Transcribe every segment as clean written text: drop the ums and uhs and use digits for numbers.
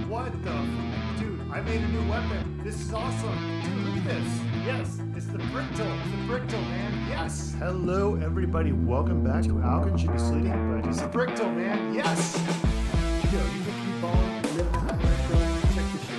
What the? Dude, I made a new weapon. This is awesome. Dude, look at this. Yes, it's the Bricktool. It's the Bricktool, man. Yes. Hello, everybody. Welcome back to Alvin should be sleeping, but it's the Bricktool, man. Yes. Yo, you can keep on living in that Bricktool. Check this shit.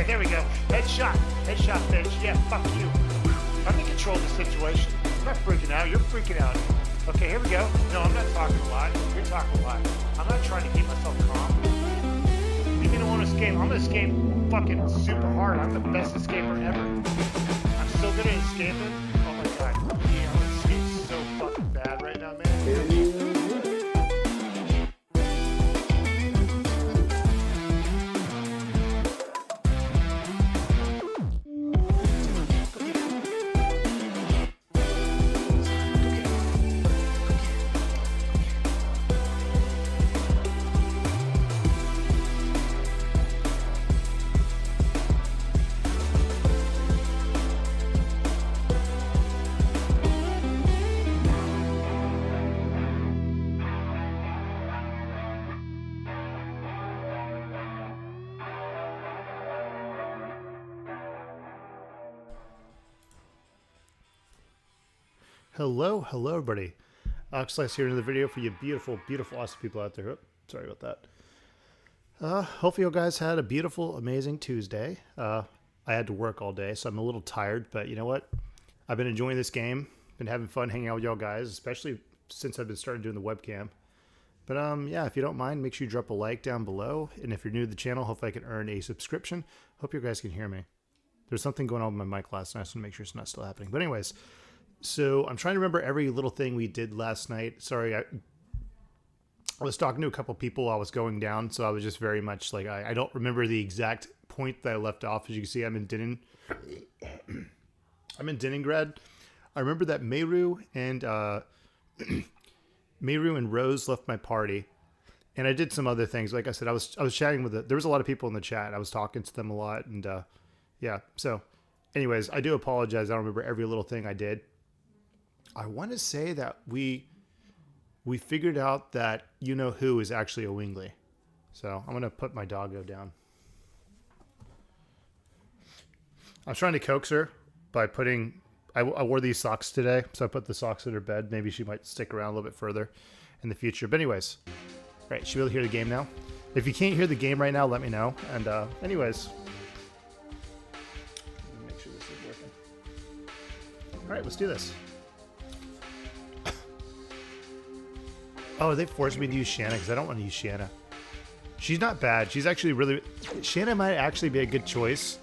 There we go. Headshot, bitch. Yeah, fuck you. I'm in control of the situation. I'm not freaking out. You're freaking out. Okay, here we go. No, I'm not talking a lot. You're talking a lot. I'm not trying to keep myself calm. Leave me alone in this game. I'm gonna escape fucking super hard. I'm the best escaper ever. I'm so good at escaping. Oh my god. Yeah, I'm gonna escape so fucking bad right now, man. Hello, everybody. Alex Slice here in the video for you beautiful, awesome people out there. Oops, sorry about that. Hopefully you guys had a beautiful, amazing Tuesday. I had to work all day, so I'm a little tired, but you know what? I've been enjoying this game. Been having fun hanging out with y'all guys, especially since I've been starting doing the webcam. But yeah, if you don't mind, make sure you drop a like down below. And if you're new to the channel, hopefully I can earn a subscription. Hope you guys can hear me. There's something going on with my mic last night, so I want to make sure it's not still happening. But anyways, so I'm trying to remember every little thing we did last night. Sorry, I was talking to a couple people while I was going down, so I was just very much like, I don't remember the exact point that I left off. As you can see, I'm in Leningrad. I remember that Meru and Rose left my party, and I did some other things. Like I said, I was chatting with there was a lot of people in the chat. I was talking to them a lot, and yeah. So, anyways, I do apologize. I don't remember every little thing I did. I want to say that we figured out that you-know-who is actually a Wingley. So I'm going to put my doggo down. I'm trying to coax her by putting... I wore these socks today, so I put the socks in her bed. Maybe she might stick around a little bit further in the future. But anyways, all right, should be able to hear the game now. If you can't hear the game right now, let me know. And anyways, make sure this is working. All right, let's do this. Oh, they forced me to use Shanna because I don't want to use Shanna. She's not bad. She's actually really... Shanna might actually be a good choice.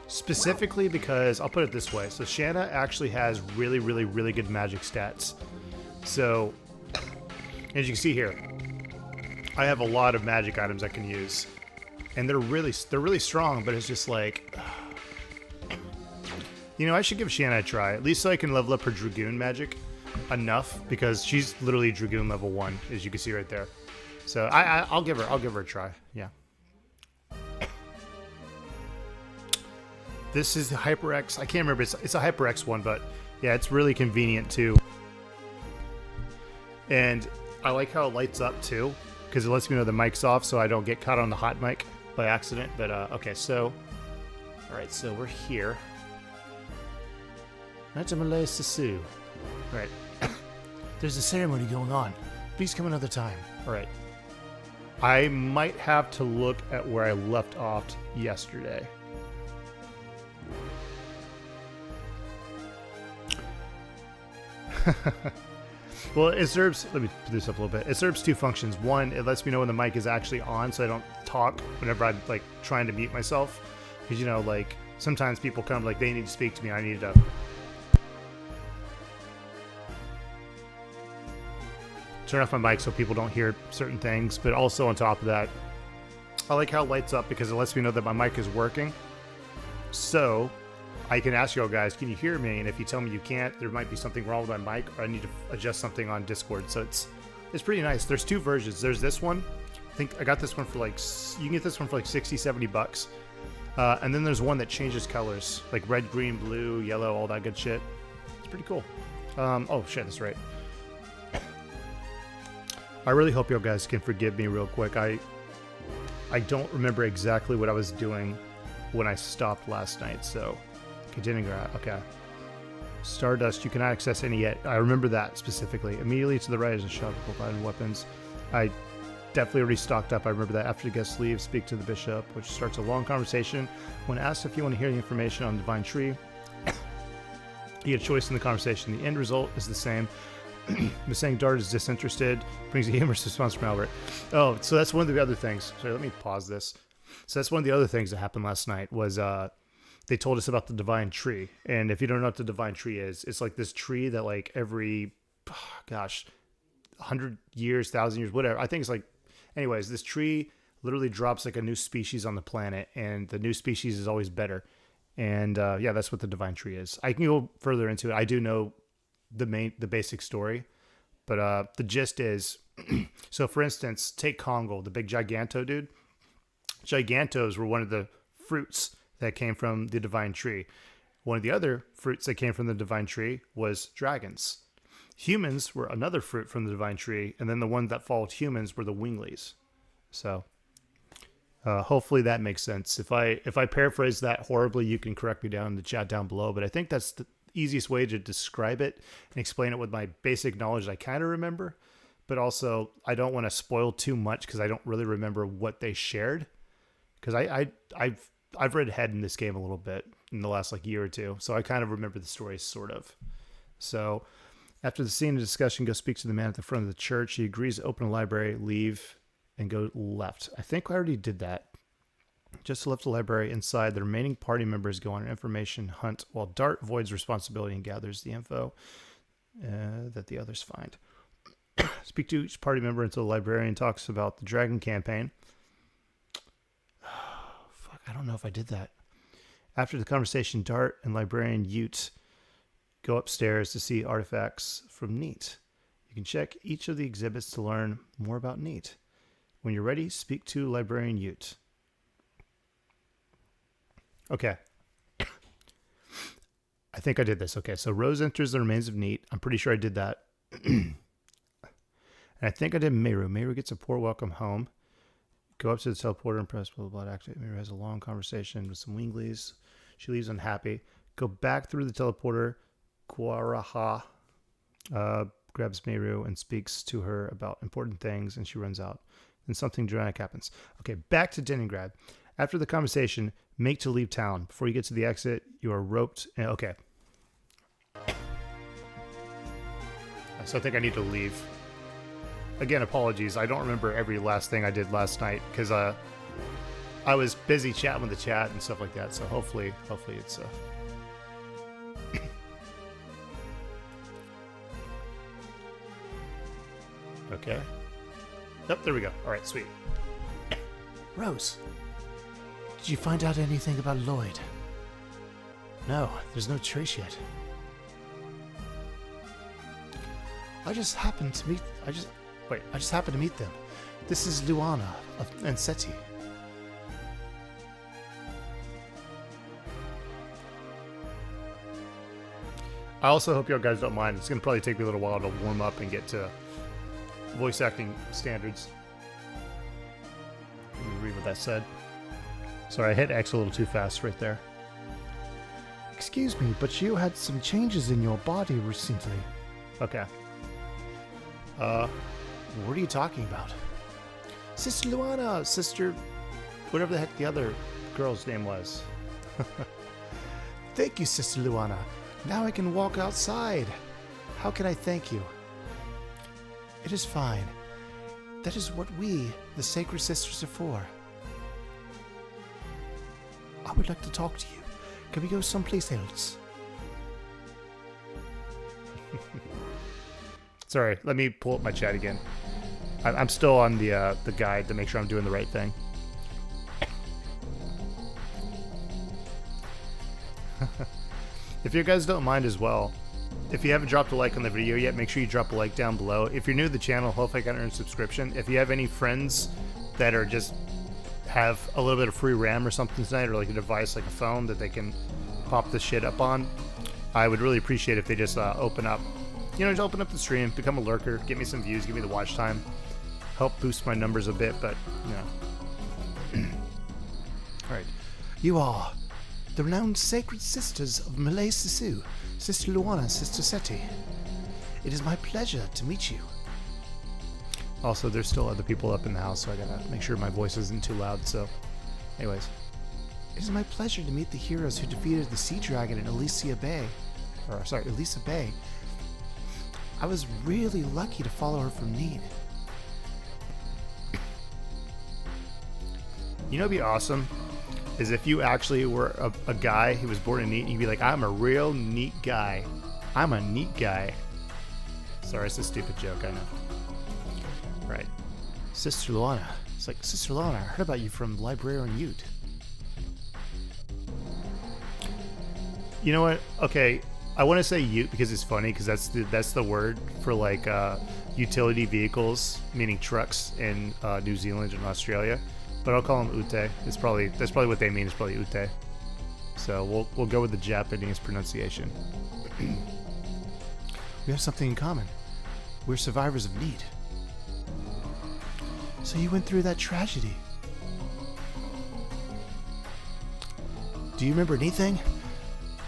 Specifically because... I'll put it this way. So Shanna actually has really good magic stats. So, as you can see here, I have a lot of magic items I can use. And they're really strong, but it's just like... You know, I should give Shanna a try, at least so I can level up her Dragoon magic enough, because she's literally Dragoon level 1, as you can see right there. So I'll give her a try. Yeah. This is the HyperX. I can't remember. It's a HyperX one, but yeah, it's really convenient too. And I like how it lights up too, because it lets me know the mic's off, so I don't get caught on the hot mic by accident. But okay, so all right, so we're here. Natamale Sasu. All right. There's a ceremony going on. Please come another time. All right. I might have to look at where I left off yesterday. Well, it serves, let me put this up a little bit. It serves two functions. One, it lets me know when the mic is actually on so I don't talk whenever I'm like trying to mute myself. Because, you know, like sometimes people come like they need to speak to me. I need to turn off my mic so people don't hear certain things. But also on top of that, I like how it lights up because it lets me know that my mic is working. So I can ask you all guys, can you hear me? And if you tell me you can't, there might be something wrong with my mic or I need to adjust something on Discord. So it's pretty nice. There's two versions. There's this one. I think I got this one for like, you can get this one for like 60, 70 bucks. And then there's one that changes colors, like red, green, blue, yellow, all that good shit. It's pretty cool. Oh shit, that's right. I really hope you guys can forgive me real quick. I don't remember exactly what I was doing when I stopped last night, so continuing. Okay. Stardust, you cannot access any yet. I remember that specifically. Immediately to the right is a shop providing weapons. I definitely already stocked up. I remember that. After the guests leave, speak to the bishop, which starts a long conversation. When asked if you want to hear the information on the divine tree, you get a choice in the conversation. The end result is the same. The saying Dart is disinterested, brings a humorous response from Albert. Oh, so that's one of the other things. Sorry, let me pause this. So that's one of the other things that happened last night was they told us about the divine tree. And if you don't know what the divine tree is, it's like this tree that like every, 100 years, 1,000 years, whatever. I think it's like, anyways, this tree literally drops like a new species on the planet and the new species is always better. And yeah, that's what the divine tree is. I can go further into it. I do know the basic story, but the gist is, so for instance, take Congo, the big Giganto dude. Gigantos were one of the fruits that came from the divine tree. One of the other fruits that came from the divine tree was dragons. Humans were another fruit from the divine tree, and then the one that followed humans were the winglies. So hopefully that makes sense. If I paraphrase that horribly, you can correct me down in the chat down below, but I think that's the easiest way to describe it and explain it with my basic knowledge I kind of remember, but also I don't want to spoil too much because I don't really remember what they shared, because I've read ahead in this game a little bit in the last like year or two, so I kind of remember the story sort of. So after the scene of discussion, go speak to the man at the front of the church. He agrees to open a library, leave, and go left. I think I already did that. Just left the library. Inside, the remaining party members go on an information hunt while Dart avoids responsibility and gathers the info that the others find. Speak to each party member until the librarian talks about the dragon campaign. Fuck, I don't know if I did that. After the conversation, Dart and librarian Ute go upstairs to see artifacts from Neat. You can check each of the exhibits to learn more about Neat. When you're ready, speak to librarian Ute. Okay. I think I did this. Okay, so Rose enters the remains of Neat. I'm pretty sure I did that. And I think I did Meru. Meru gets a poor welcome home. Go up to the teleporter and press blah, blah, blah. Activate. Meru has a long conversation with some winglies. She leaves unhappy. Go back through the teleporter. Quaraha grabs Meru and speaks to her about important things, and she runs out. Then something dramatic happens. Okay, back to Leningrad. After the conversation, make to leave town. Before you get to the exit, you are roped. Okay. So I think I need to leave. Again, apologies. I don't remember every last thing I did last night because I was busy chatting with the chat and stuff like that. So hopefully it's okay. Yep, there we go. All right, sweet. Rose, did you find out anything about Lloyd? No, there's no trace yet. I just happened to meet them. This is Luana and Seti. I also hope you guys don't mind. It's going to probably take me a little while to warm up and get to voice acting standards. Let me read what that said. Sorry, I hit X a little too fast right there. Excuse me, but you had some changes in your body recently. Okay. What are you talking about? Sister Luana, Sister... whatever the heck the other girl's name was. Thank you, Sister Luana. Now I can walk outside. How can I thank you? It is fine. That is what we, the Sacred Sisters, are for. I would like to talk to you. Can we go someplace else? Sorry, let me pull up my chat again. I'm still on the guide to make sure I'm doing the right thing. If you guys don't mind as well, if you haven't dropped a like on the video yet, make sure you drop a like down below. If you're new to the channel, hopefully I can earn a subscription. If you have any friends that are just have a little bit of free RAM or something tonight, or like a device like a phone that they can pop this shit up on, I would really appreciate if they just open up, just open up the stream, become a lurker, get me some views, give me the watch time, help boost my numbers a bit. But all right, you are the renowned Sacred Sisters of Malay Sisu, Sister Luana, Sister Seti. It is my pleasure to meet you. Also, there's still other people up in the house, so I gotta make sure my voice isn't too loud. So, anyways, it is my pleasure to meet the heroes who defeated the Sea Dragon in Elisa Bay. I was really lucky to follow her from Need. You know what'd be awesome? Is if you actually were a guy who was born in Neat, and you'd be like, I'm a real neat guy. I'm a neat guy. Sorry, it's a stupid joke, I know. Right. Sister Luana. It's like, Sister Luana, I heard about you from Librarian Ute. You know what? Okay, I want to say Ute because it's funny, because that's the word for like utility vehicles, meaning trucks in New Zealand and Australia. But I'll call them Ute. That's probably what they mean. It's probably Ute. So we'll go with the Japanese pronunciation. We have something in common. We're survivors of need. So you went through that tragedy. Do you remember anything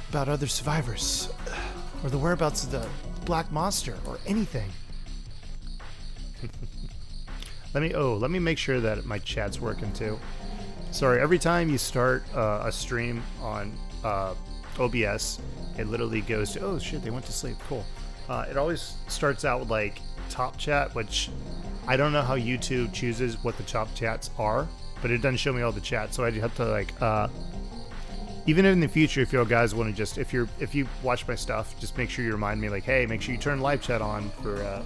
about other survivors, or the whereabouts of the Black Monster, or anything? Let me make sure that my chat's working too. Sorry, every time you start a stream on OBS, it literally goes to, oh shit, they went to sleep, cool. It always starts out with like top chat, which I don't know how YouTube chooses what the top chats are, but it doesn't show me all the chats, so I have to like, even in the future, if you guys want to just, if you watch my stuff, just make sure you remind me, like, hey, make sure you turn live chat on for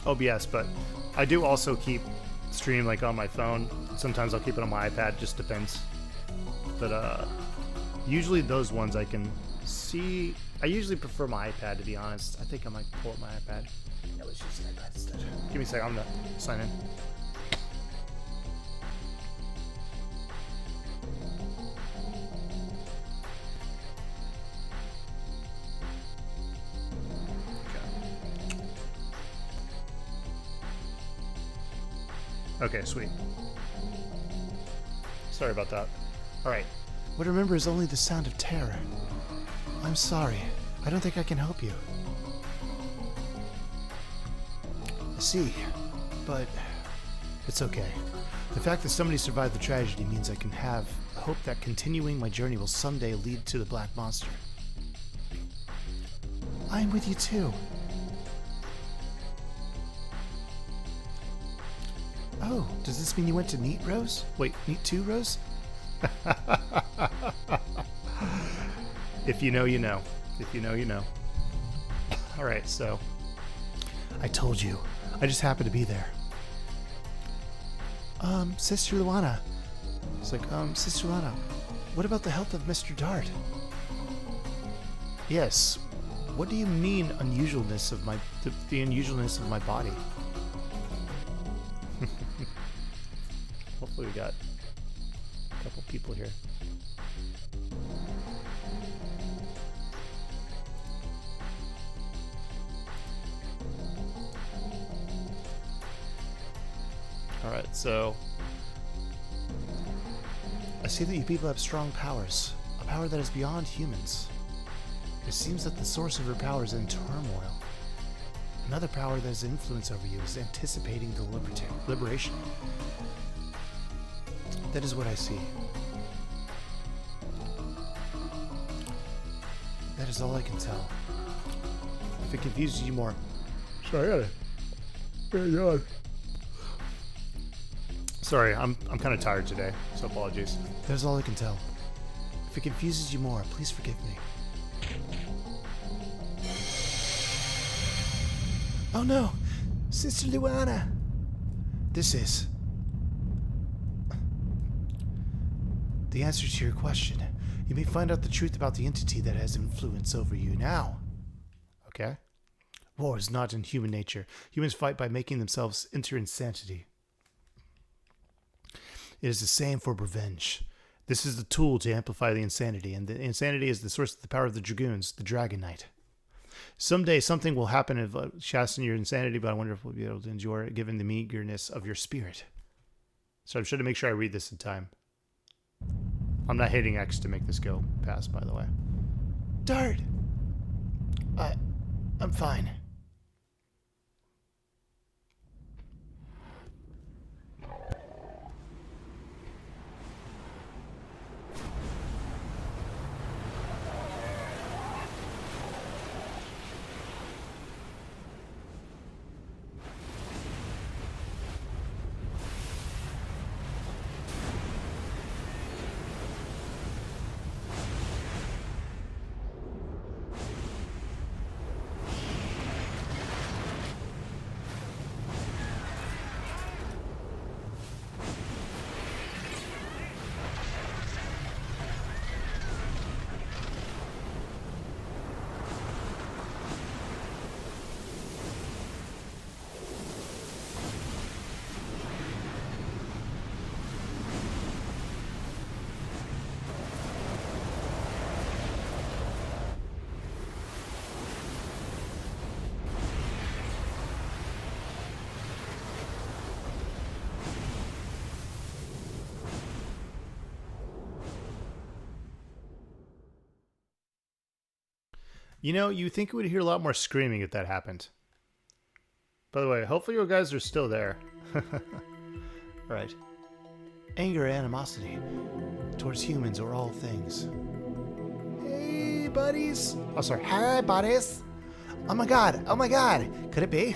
OBS. But I do also keep stream like on my phone. Sometimes I'll keep it on my iPad, just depends. But usually those ones I can see. I usually prefer my iPad, to be honest. I think I might pull up my iPad. Yeah, let's use the iPad instead. Give me a second, I'm gonna sign in. Okay, sweet. Sorry about that. Alright. What I remember is only the sound of terror. I'm sorry. I don't think I can help you. I see. But it's okay. The fact that somebody survived the tragedy means I can have hope that continuing my journey will someday lead to the Black Monster. I'm with you too. Oh, does this mean you went to Neat Rose? Wait, Neat 2 Rose? If you know, you know. If you know, you know. Alright, so. I told you. I just happened to be there. Sister Luana. It's like, Sister Luana, what about the health of Mr. Dart? Yes. What do you mean unusualness of the unusualness of my body? Hopefully we got a couple people here. Alright, so I see that you people have strong powers. A power that is beyond humans. It seems that the source of her power is in turmoil. Another power that has influence over you is anticipating the liberation. That is what I see. That is all I can tell. If it confuses you more... Sorry, Sorry, I'm kind of tired today, so apologies. That is all I can tell. If it confuses you more, please forgive me. Oh no! Sister Luana! This is... the answer to your question. You may find out the truth about the entity that has influence over you now. Okay? War is not in human nature. Humans fight by making themselves enter insanity. It is the same for revenge. This is the tool to amplify the insanity, and the insanity is the source of the power of the Dragoons, the Dragon Knight. Someday something will happen of chasten your insanity, but I wonder if we'll be able to endure it given the meagerness of your spirit. So I'm trying to make sure I read this in time. I'm not hitting X to make this go past, by the way. Dart! I'm fine. You know, you think we would hear a lot more screaming if that happened. By the way, hopefully you guys are still there. Right. Anger, animosity towards humans or all things. Hey, buddies. Oh, sorry. Hey, buddies. Oh my god. Oh my god. Could it be?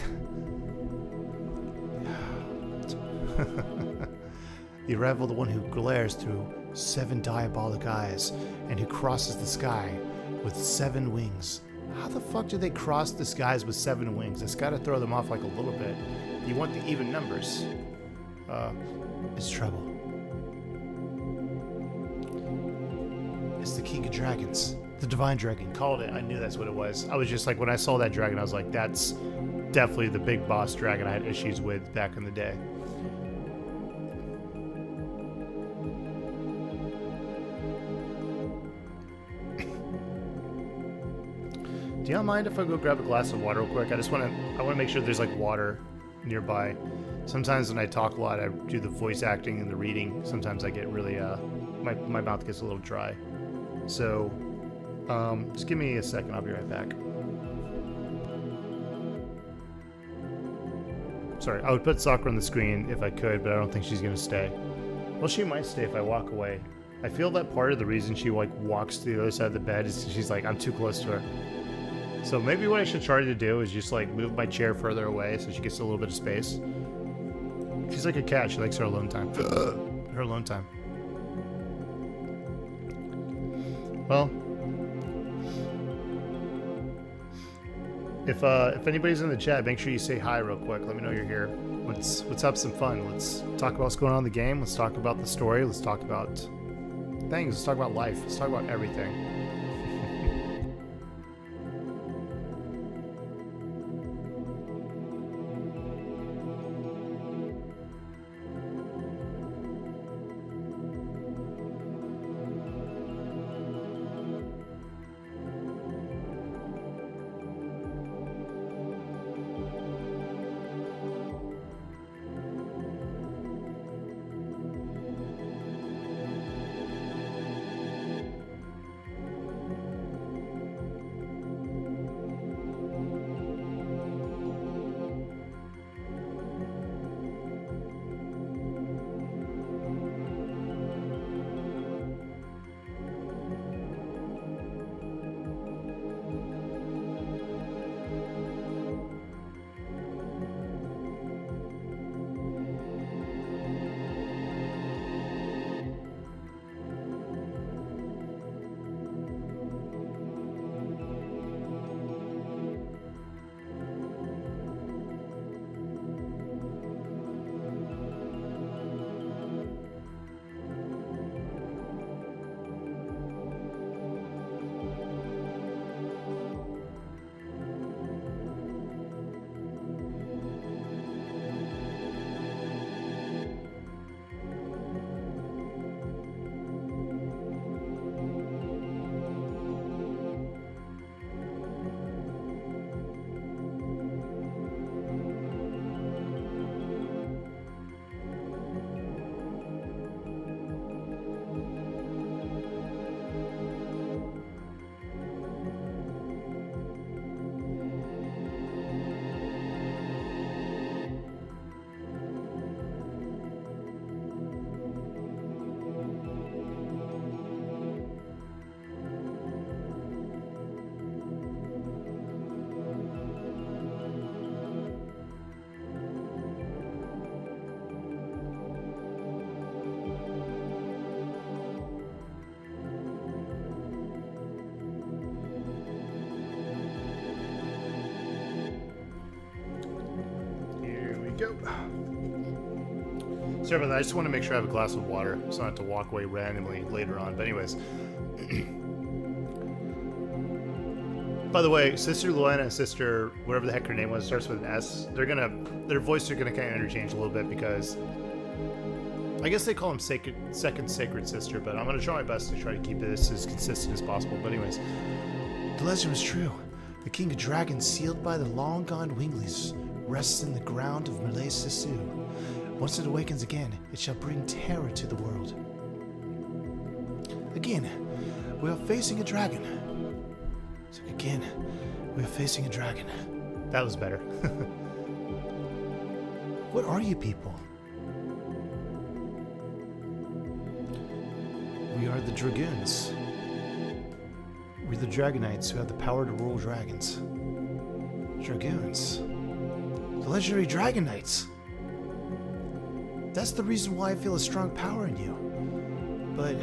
The arrival of the one who glares through 7 diabolic eyes and who crosses the sky with 7 wings. How the fuck do they cross the skies with 7 wings? It's got to throw them off like a little bit. You want the even numbers. It's trouble. It's the King of Dragons. The Divine Dragon. Called it. I knew that's what it was. I was just like, when I saw that dragon, I was like, that's definitely the big boss dragon I had issues with back in the day. Do y'all mind if I go grab a glass of water real quick? I want to make sure there's like water nearby. Sometimes when I talk a lot, I do the voice acting and the reading. Sometimes I get really, my mouth gets a little dry. So, just give me a second. I'll be right back. Sorry, I would put Sakura on the screen if I could, but I don't think she's gonna stay. Well, she might stay if I walk away. I feel that part of the reason she like walks to the other side of the bed is she's like, I'm too close to her. So maybe what I should try to do is just like move my chair further away so she gets a little bit of space. She's like a cat. She likes her alone time. Her alone time. Well, if anybody's in the chat, make sure you say hi real quick. Let me know you're here. Let's have some fun. Let's talk about what's going on in the game. Let's talk about the story. Let's talk about things. Let's talk about life. Let's talk about everything. Sorry about that. I just want to make sure I have a glass of water so I don't have to walk away randomly later on. But anyways. By the way, Sister Luana and Sister, whatever the heck her name was, starts with an S. Their voices are gonna kind of interchange a little bit because I guess they call him second sacred sister, but I'm gonna try my best to try to keep this as consistent as possible. But anyways, the legend was true. The king of dragons, sealed by the long-gone winglies, rests in the ground of Malay Sisu. Once it awakens again, it shall bring terror to the world. Again, we are facing a dragon. So again, we are facing a dragon. That was better. What are you people? We are the Dragoons. We're the Dragonites who have the power to rule dragons. Dragoons. The legendary Dragon Knights. That's the reason why I feel a strong power in you. But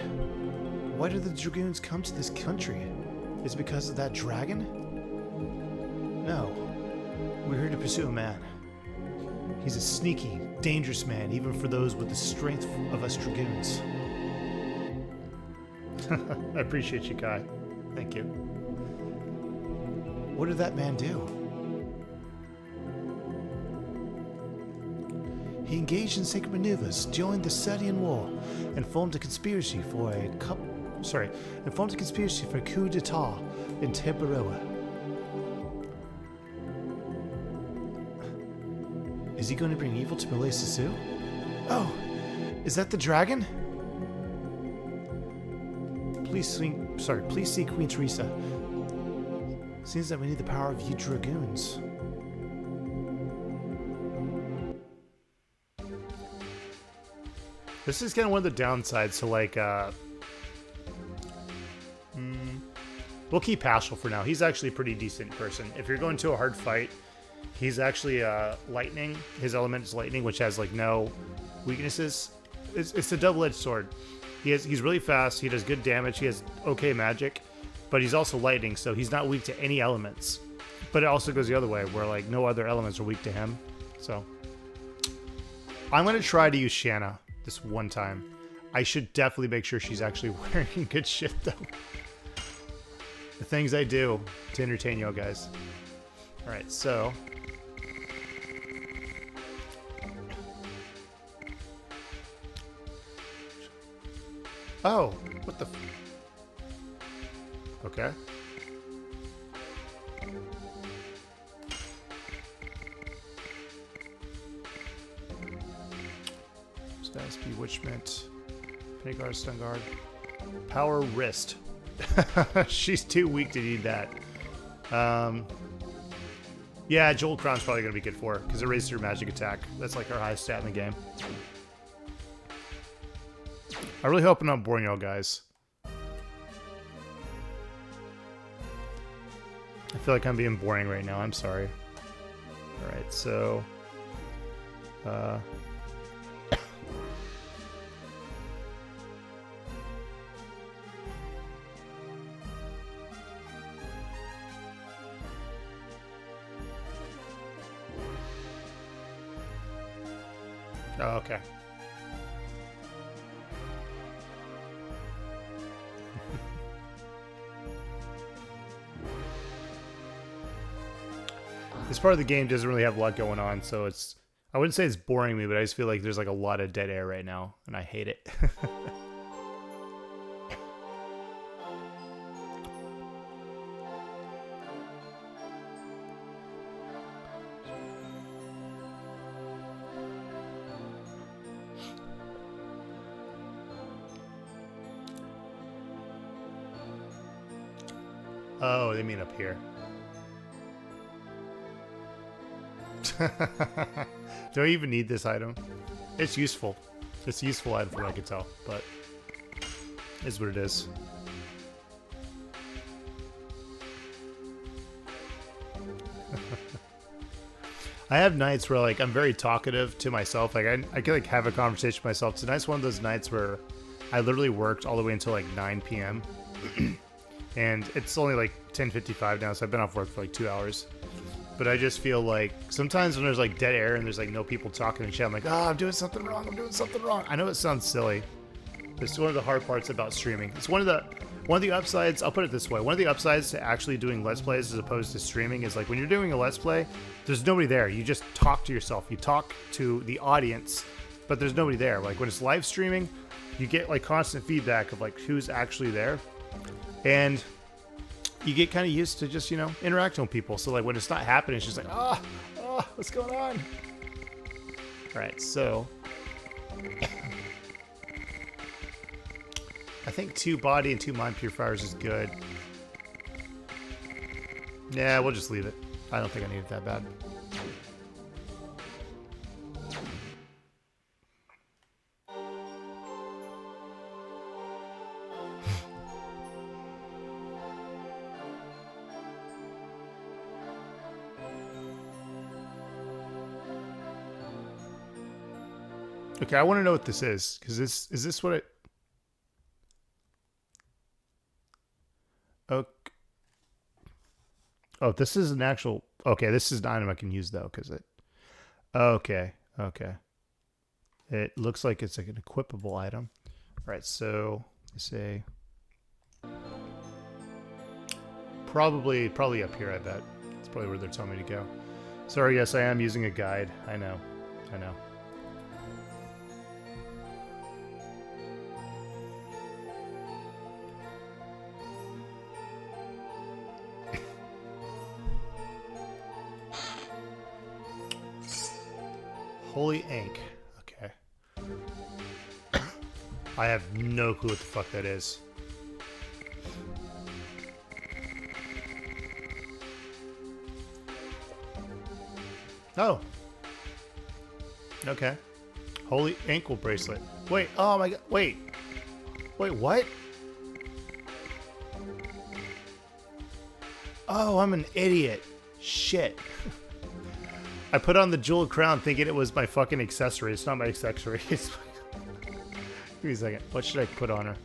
why did the Dragoons come to this country? Is it because of that dragon? No. We're here to pursue a man. He's a sneaky, dangerous man, even for those with the strength of us Dragoons. I appreciate you, Kai. Thank you. What did that man do? He engaged in secret maneuvers, joined the Sadian War, and formed a conspiracy for a coup d'etat in Temperoa. Is he going to bring evil to Malay Sisu? Oh, is that the dragon? Please see Queen Teresa. Seems that we need the power of you Dragoons. This is kind of one of the downsides to like, we'll keep Paschal for now. He's actually a pretty decent person. If you're going to a hard fight, he's actually lightning. His element is lightning, which has like no weaknesses. It's a double-edged sword. He's really fast. He does good damage. He has okay magic, but he's also lightning, so he's not weak to any elements. But it also goes the other way, where like no other elements are weak to him. So I'm gonna try to use Shanna this one time. I should definitely make sure she's actually wearing good shit though. The things I do to entertain you guys. All right, so. Oh, what the? Okay. Status Bewitchment. Penguard, Stun Guard. Power Wrist. She's too weak to need that. Yeah, Joel Crown's probably going to be good for her because it raises her magic attack. That's like her highest stat in the game. I really hope I'm not boring y'all guys. I feel like I'm being boring right now. I'm sorry. Alright, so... Oh, okay. This part of the game doesn't really have a lot going on, so it's... I wouldn't say it's boring me, but I just feel like there's like a lot of dead air right now, and I hate it. Oh, they mean up here. Do I even need this item? It's useful. It's a useful item from what I can tell, but it is what it is. I have nights where like I'm very talkative to myself. Like I can like have a conversation with myself. Tonight's one of those nights where I literally worked all the way until like 9 p.m. and it's only like 10:55 now, so I've been off work for like 2 hours. But I just feel like sometimes when there's like dead air and there's like no people talking in chat, I'm like, oh, I'm doing something wrong. I'm doing something wrong. I know it sounds silly. It's one of the hard parts about streaming. It's one of the upsides. I'll put it this way: one of the upsides to actually doing Let's Plays as opposed to streaming is like when you're doing a Let's Play, there's nobody there. You just talk to yourself. You talk to the audience, but there's nobody there. Like when it's live streaming, you get like constant feedback of like who's actually there, and you get kind of used to just, you know, interacting with people. So like when it's not happening, it's just like, what's going on? All right, so I think 2 body and 2 mind purifiers is good. Yeah, we'll just leave it. I don't think I need it that bad. Okay, I want to know what this is, because is this what it... Okay. Oh, this is an actual... Okay, this is an item I can use, though, because it... Okay, okay. It looks like it's like an equipable item. All right, so, let's say... Probably up here, I bet. It's probably where they're telling me to go. Sorry, yes, I am using a guide. I know. Holy ink. Okay. I have no clue what the fuck that is. Oh. Okay. Holy ankle bracelet. Wait, oh my god. Wait, what? Oh, I'm an idiot. Shit. I put on the jeweled crown thinking it was my fucking accessory. It's not my accessory. Give me a second. What should I put on her?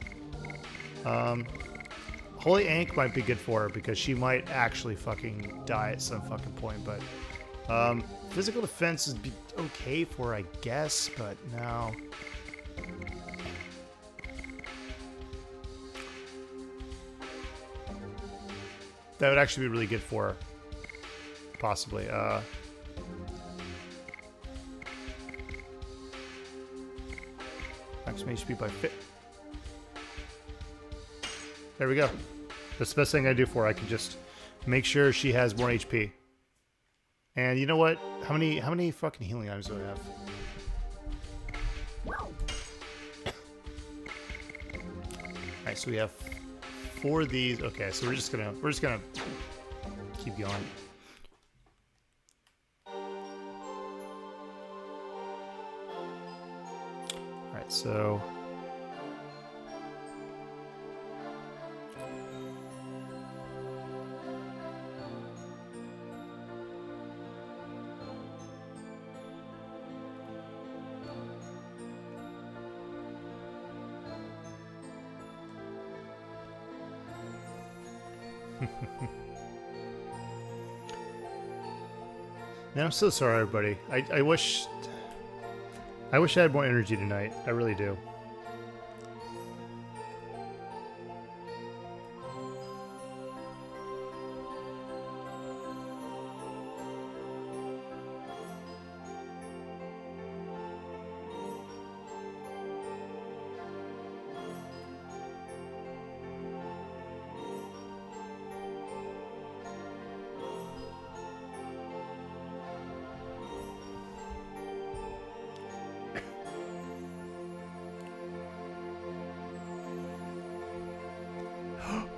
Holy Ink might be good for her because she might actually fucking die at some fucking point, but physical defense would be okay for her, I guess, but no. That would actually be really good for her. Possibly. Maximum HP by fit. There we go. That's the best thing I do for her. I can just make sure she has more HP. And you know what? How many fucking healing items do I have? Alright, so we have 4 of these. Okay, so we're just gonna keep going. Alright, so man, I'm so sorry, everybody. I wish I had more energy tonight. I really do.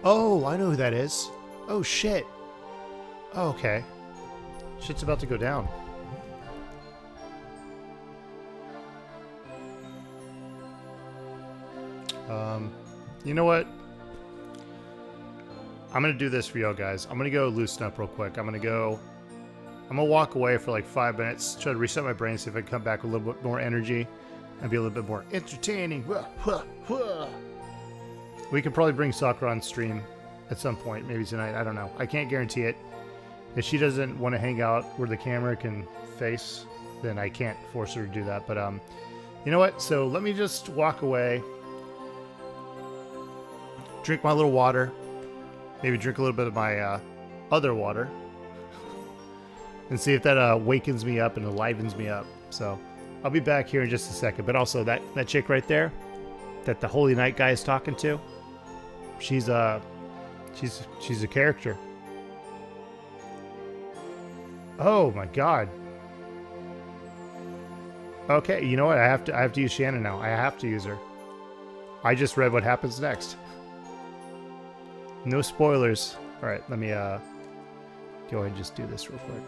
Oh, I know who that is. Oh, shit. Oh, okay. Shit's about to go down. You know what? I'm gonna do this for y'all guys. I'm gonna go loosen up real quick. I'm gonna walk away for like 5 minutes, try to reset my brain, see if I can come back with a little bit more energy and be a little bit more entertaining. We could probably bring Sakura on stream at some point, maybe tonight. I don't know. I can't guarantee it. If she doesn't want to hang out where the camera can face, then I can't force her to do that. But you know what? So let me just walk away, drink my little water, maybe drink a little bit of my other water, and see if that wakens me up and enlivens me up. So I'll be back here in just a second. But also that chick right there, that the Holy Knight guy is talking to, she's a character. Oh my god. Okay, you know what? I have to use Shannon now. I have to use her. I just read what happens next. No spoilers. All right, let me go ahead and just do this real quick.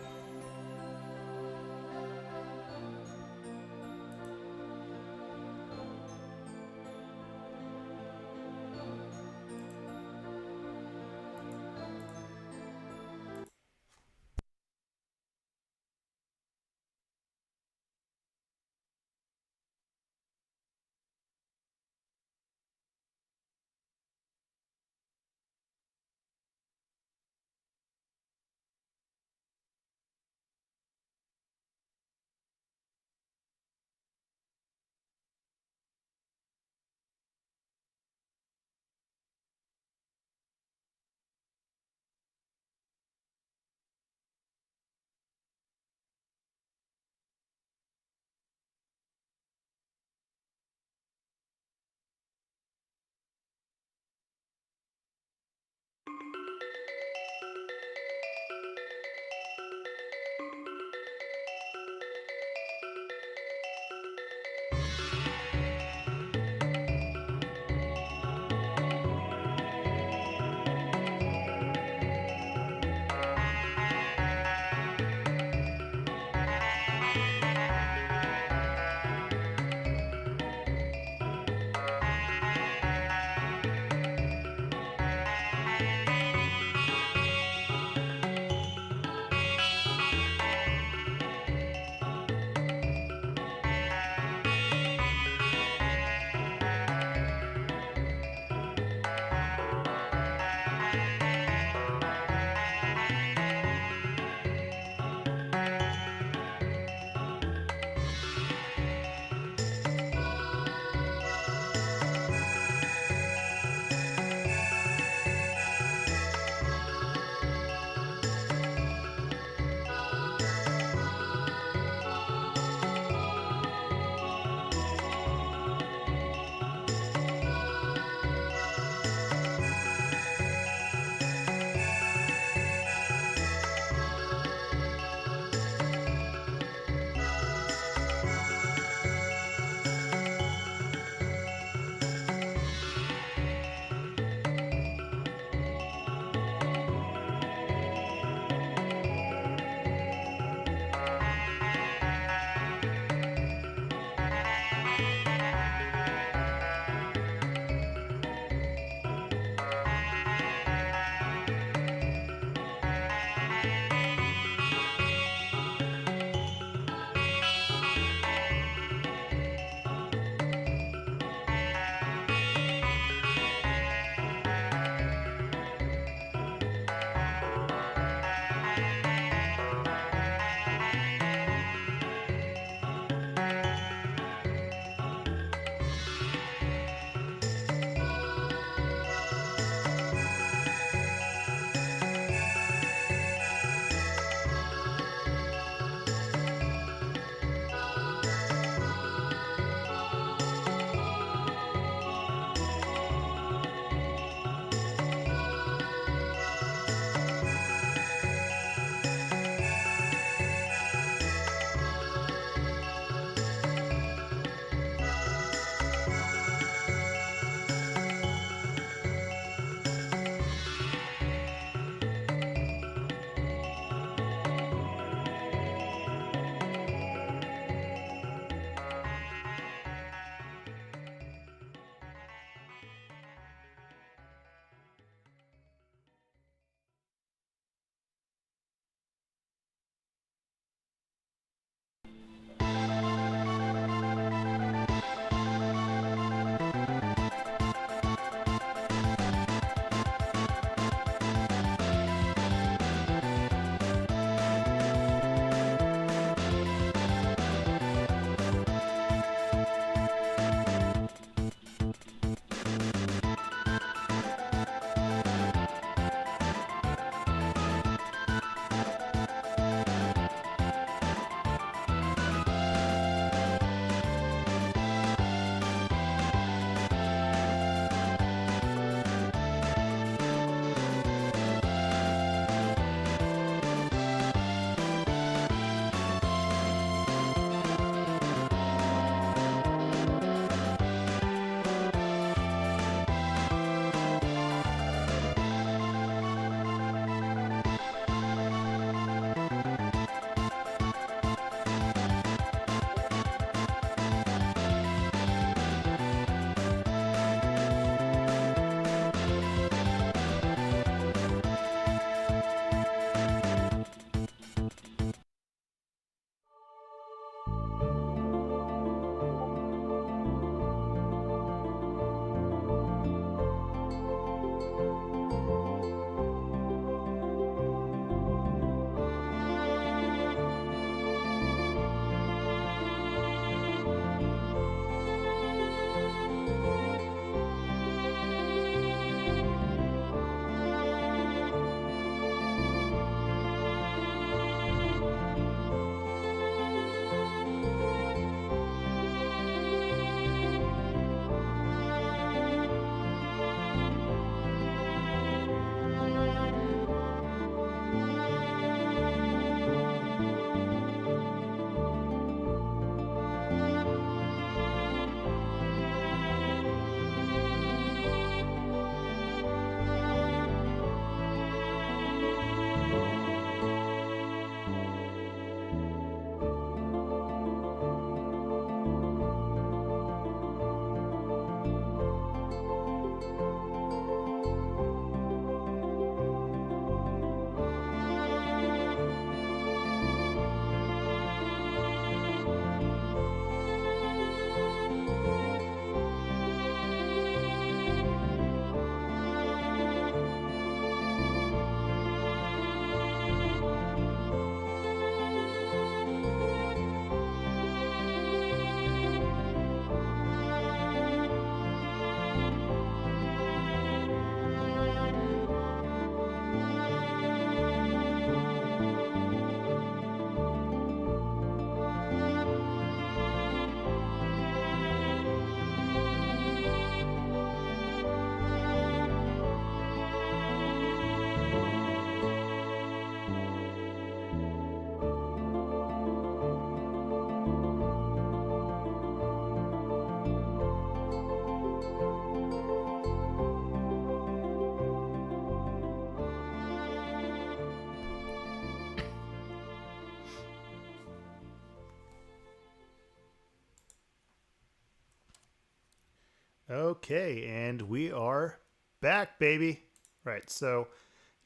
Okay, and we are back, baby. Right, so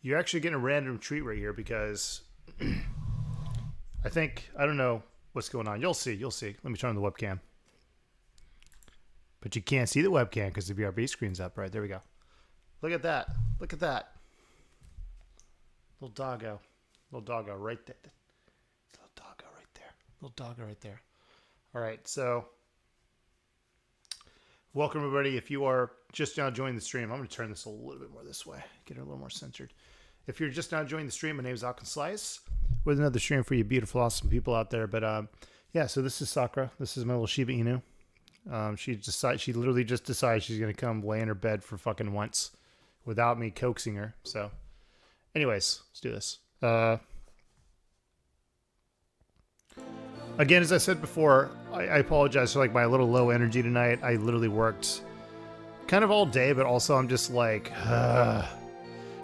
you're actually getting a random treat right here because I don't know what's going on. You'll see. Let me turn on the webcam. But you can't see the webcam because the BRB screen's up. Right, there we go. Look at that. Little doggo right there. Little doggo right there. All right, so welcome everybody. If you are just now joining the stream, I'm going to turn this a little bit more this way, get it a little more centered. If you're just now joining the stream, my name is Alkin Slice with another stream for you beautiful, awesome people out there. But yeah, so this is Sakura. This is my little Shiba Inu. She literally just decided she's going to come lay in her bed for fucking once without me coaxing her. So anyways, let's do this. Again, as I said before, I apologize for like my little low energy tonight. I literally worked kind of all day, but also I'm just like,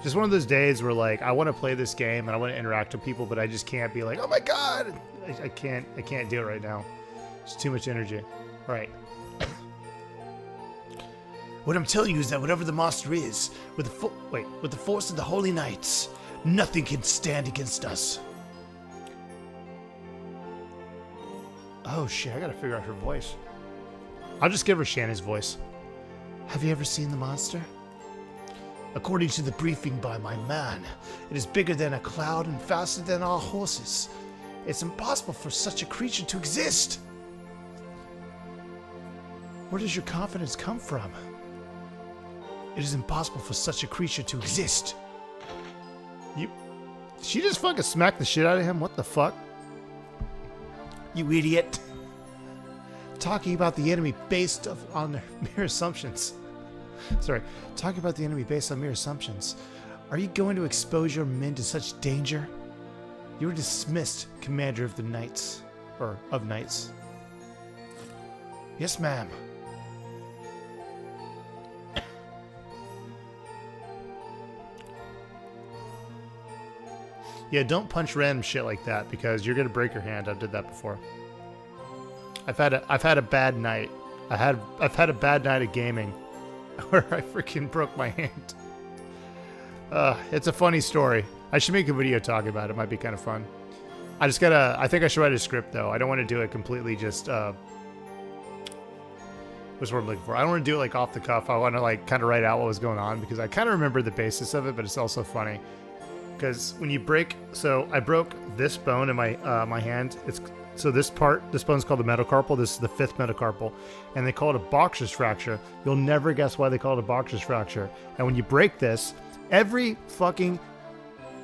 just one of those days where like I want to play this game and I want to interact with people, but I just can't be like, oh my god, I can't do it right now. It's too much energy. All right. What I'm telling you is that whatever the monster is, with the force of the Holy Knights, nothing can stand against us. Oh shit, I gotta figure out her voice. I'll just give her Shannon's voice. Have you ever seen the monster? According to the briefing by my man, it is bigger than a cloud and faster than our horses. It's impossible for such a creature to exist. Where does your confidence come from? It is impossible for such a creature to exist. She just fucking smacked the shit out of him? What the fuck? You idiot. Talking about the enemy based on their mere assumptions. Sorry. Talking about the enemy based on mere assumptions. Are you going to expose your men to such danger? You were dismissed, Commander of the Knights. Or of Knights. Yes, ma'am. Yeah, don't punch random shit like that because you're gonna break your hand. I did that before. I've had a bad night. I've had a bad night of gaming where I freaking broke my hand. It's a funny story. I should make a video talking about it. It might be kind of fun. I think I should write a script though. I don't want to do it completely just what's what I'm looking for. I don't want to do it like off the cuff. I want to like kind of write out what was going on because I kind of remember the basis of it, but it's also funny. Because when you break, so I broke this bone in my my hand. This bone's called the metacarpal. This is the 5th metacarpal, and they call it a boxer's fracture. You'll never guess why they call it a boxer's fracture. And when you break this, every fucking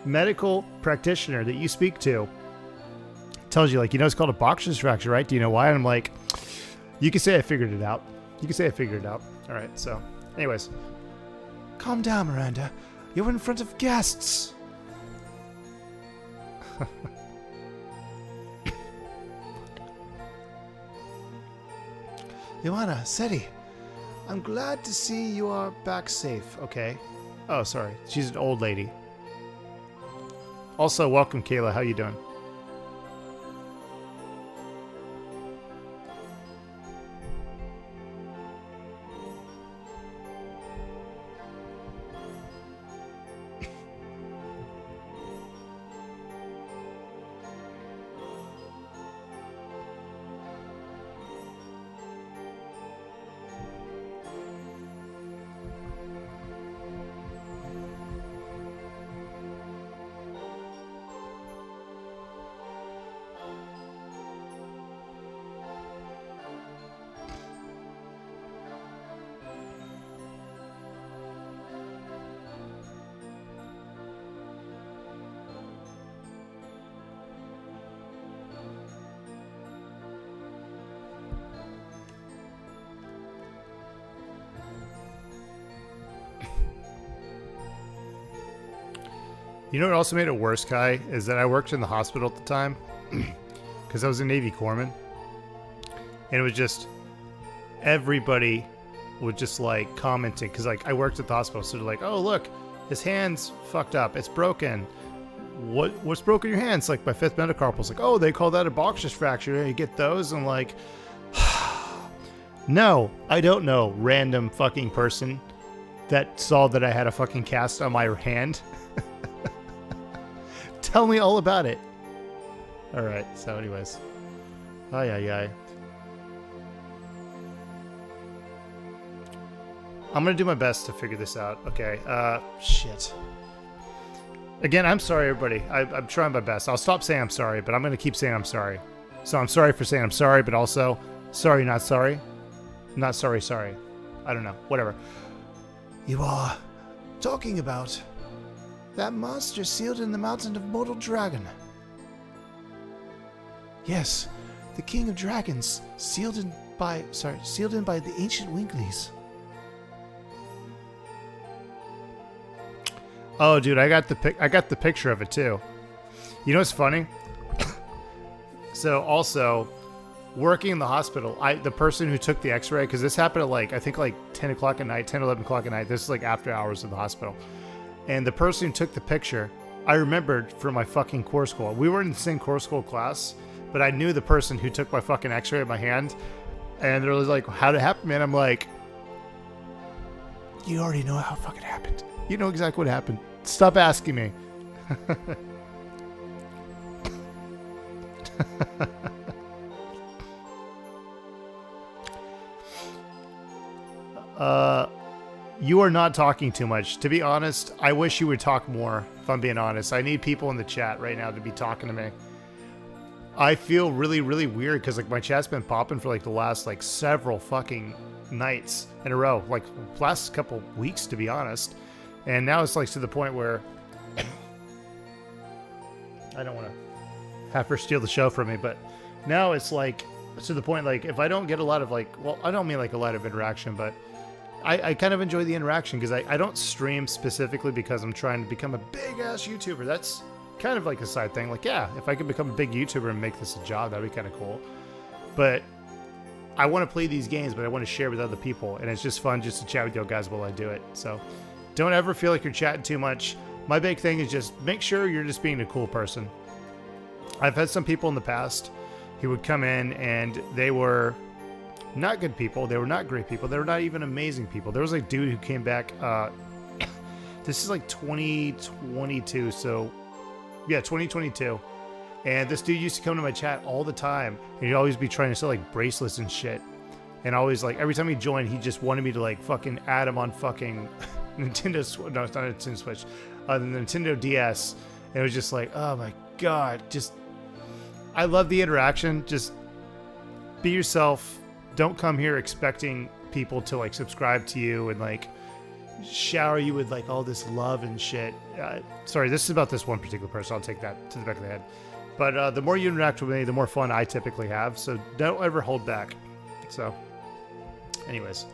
medical practitioner that you speak to tells you, like, it's called a boxer's fracture, right? Do you know why? And I'm like, you can say I figured it out. All right. So, anyways, calm down, Miranda. You're in front of guests. Joanna, Seti, I'm glad to see you are back safe, okay? Oh, sorry. She's an old lady. Also, welcome, Kayla. How you doing? You know what also made it worse, Kai, is that I worked in the hospital at the time because I was a Navy corpsman, and it was just everybody would just like commenting because like I worked at the hospital, so they're like, "Oh look, his hand's fucked up. It's broken. What's broken in your hands?" Like my 5th metacarpal's like, "Oh, they call that a boxer's fracture. You get those?" And like, No, I don't know, random fucking person that saw that I had a fucking cast on my hand. Tell me all about it. Alright, so anyways. Ay, ay, ay. I'm gonna do my best to figure this out. Okay, shit. Again, I'm sorry, everybody. I'm trying my best. I'll stop saying I'm sorry, but I'm gonna keep saying I'm sorry. So I'm sorry for saying I'm sorry, but also, sorry, not sorry. Not sorry, sorry. I don't know. Whatever. You are talking about that monster sealed in the mountain of mortal dragon. Yes, the king of dragons, sealed in by the ancient Winglies. Oh, dude, I got the picture of it too. You know what's funny? So also, working in the hospital, the person who took the X-ray, because this happened at I think 10 o'clock at night, 10, 11 o'clock at night. This is after hours of the hospital. And the person who took the picture, I remembered from my fucking core school. We were in the same core school class, but I knew the person who took my fucking X-ray of my hand. And they're like, how'd it happen, man? I'm like, you already know how it fucking happened. You know exactly what happened. Stop asking me. You are not talking too much. To be honest, I wish you would talk more, if I'm being honest. I need people in the chat right now to be talking to me. I feel really, really weird because my chat's been popping for the last several fucking nights in a row. Last couple weeks, to be honest. And now it's to the point where I don't want to have her steal the show from me, but now it's to the point if I don't get a lot of well, I don't mean a lot of interaction, but I kind of enjoy the interaction because I don't stream specifically because I'm trying to become a big ass YouTuber. That's kind of a side thing. Yeah, if I could become a big YouTuber and make this a job, that'd be kind of cool. But I want to play these games, but I want to share with other people, and it's just fun just to chat with you guys while I do it. So don't ever feel like you're chatting too much. My big thing is just make sure you're just being a cool person. I've had some people in the past who would come in and they were not good people. They were not great people. They were not even amazing people. There was a dude who came back. This is 2022. So yeah, 2022. And this dude used to come to my chat all the time. And he'd always be trying to sell bracelets and shit. And always every time he joined, he just wanted me to fucking add him on fucking Nintendo. No, it's not a Nintendo Switch. The Nintendo DS. And it was just oh my God. Just, I love the interaction. Just be yourself. Don't come here expecting people to subscribe to you and shower you with all this love and shit. Sorry, this is about this one particular person. I'll take that to the back of the head. But the more you interact with me, the more fun I typically have. So don't ever hold back. So, anyways.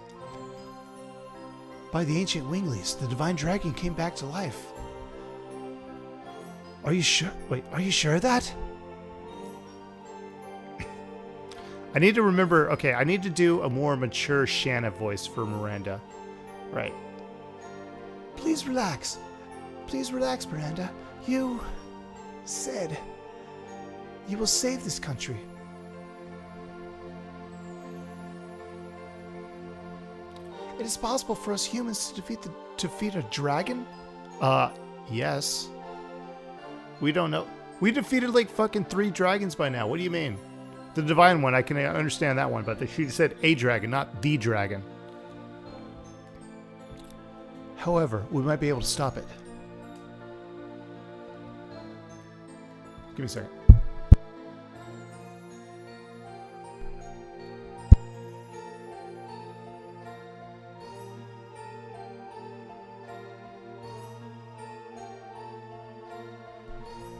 By the ancient Winglies, the divine dragon came back to life. Are you sure? Wait, are you sure of that? I need to remember, okay, I need to do a more mature Shanna voice for Miranda. Right. Please relax. Please relax, Miranda. You said you will save this country. It is possible for us humans to defeat a dragon? Yes. We don't know. We defeated fucking 3 dragons by now. What do you mean? The divine one, I can understand that one, but she said a dragon, not the dragon. However, we might be able to stop it. Give me a second.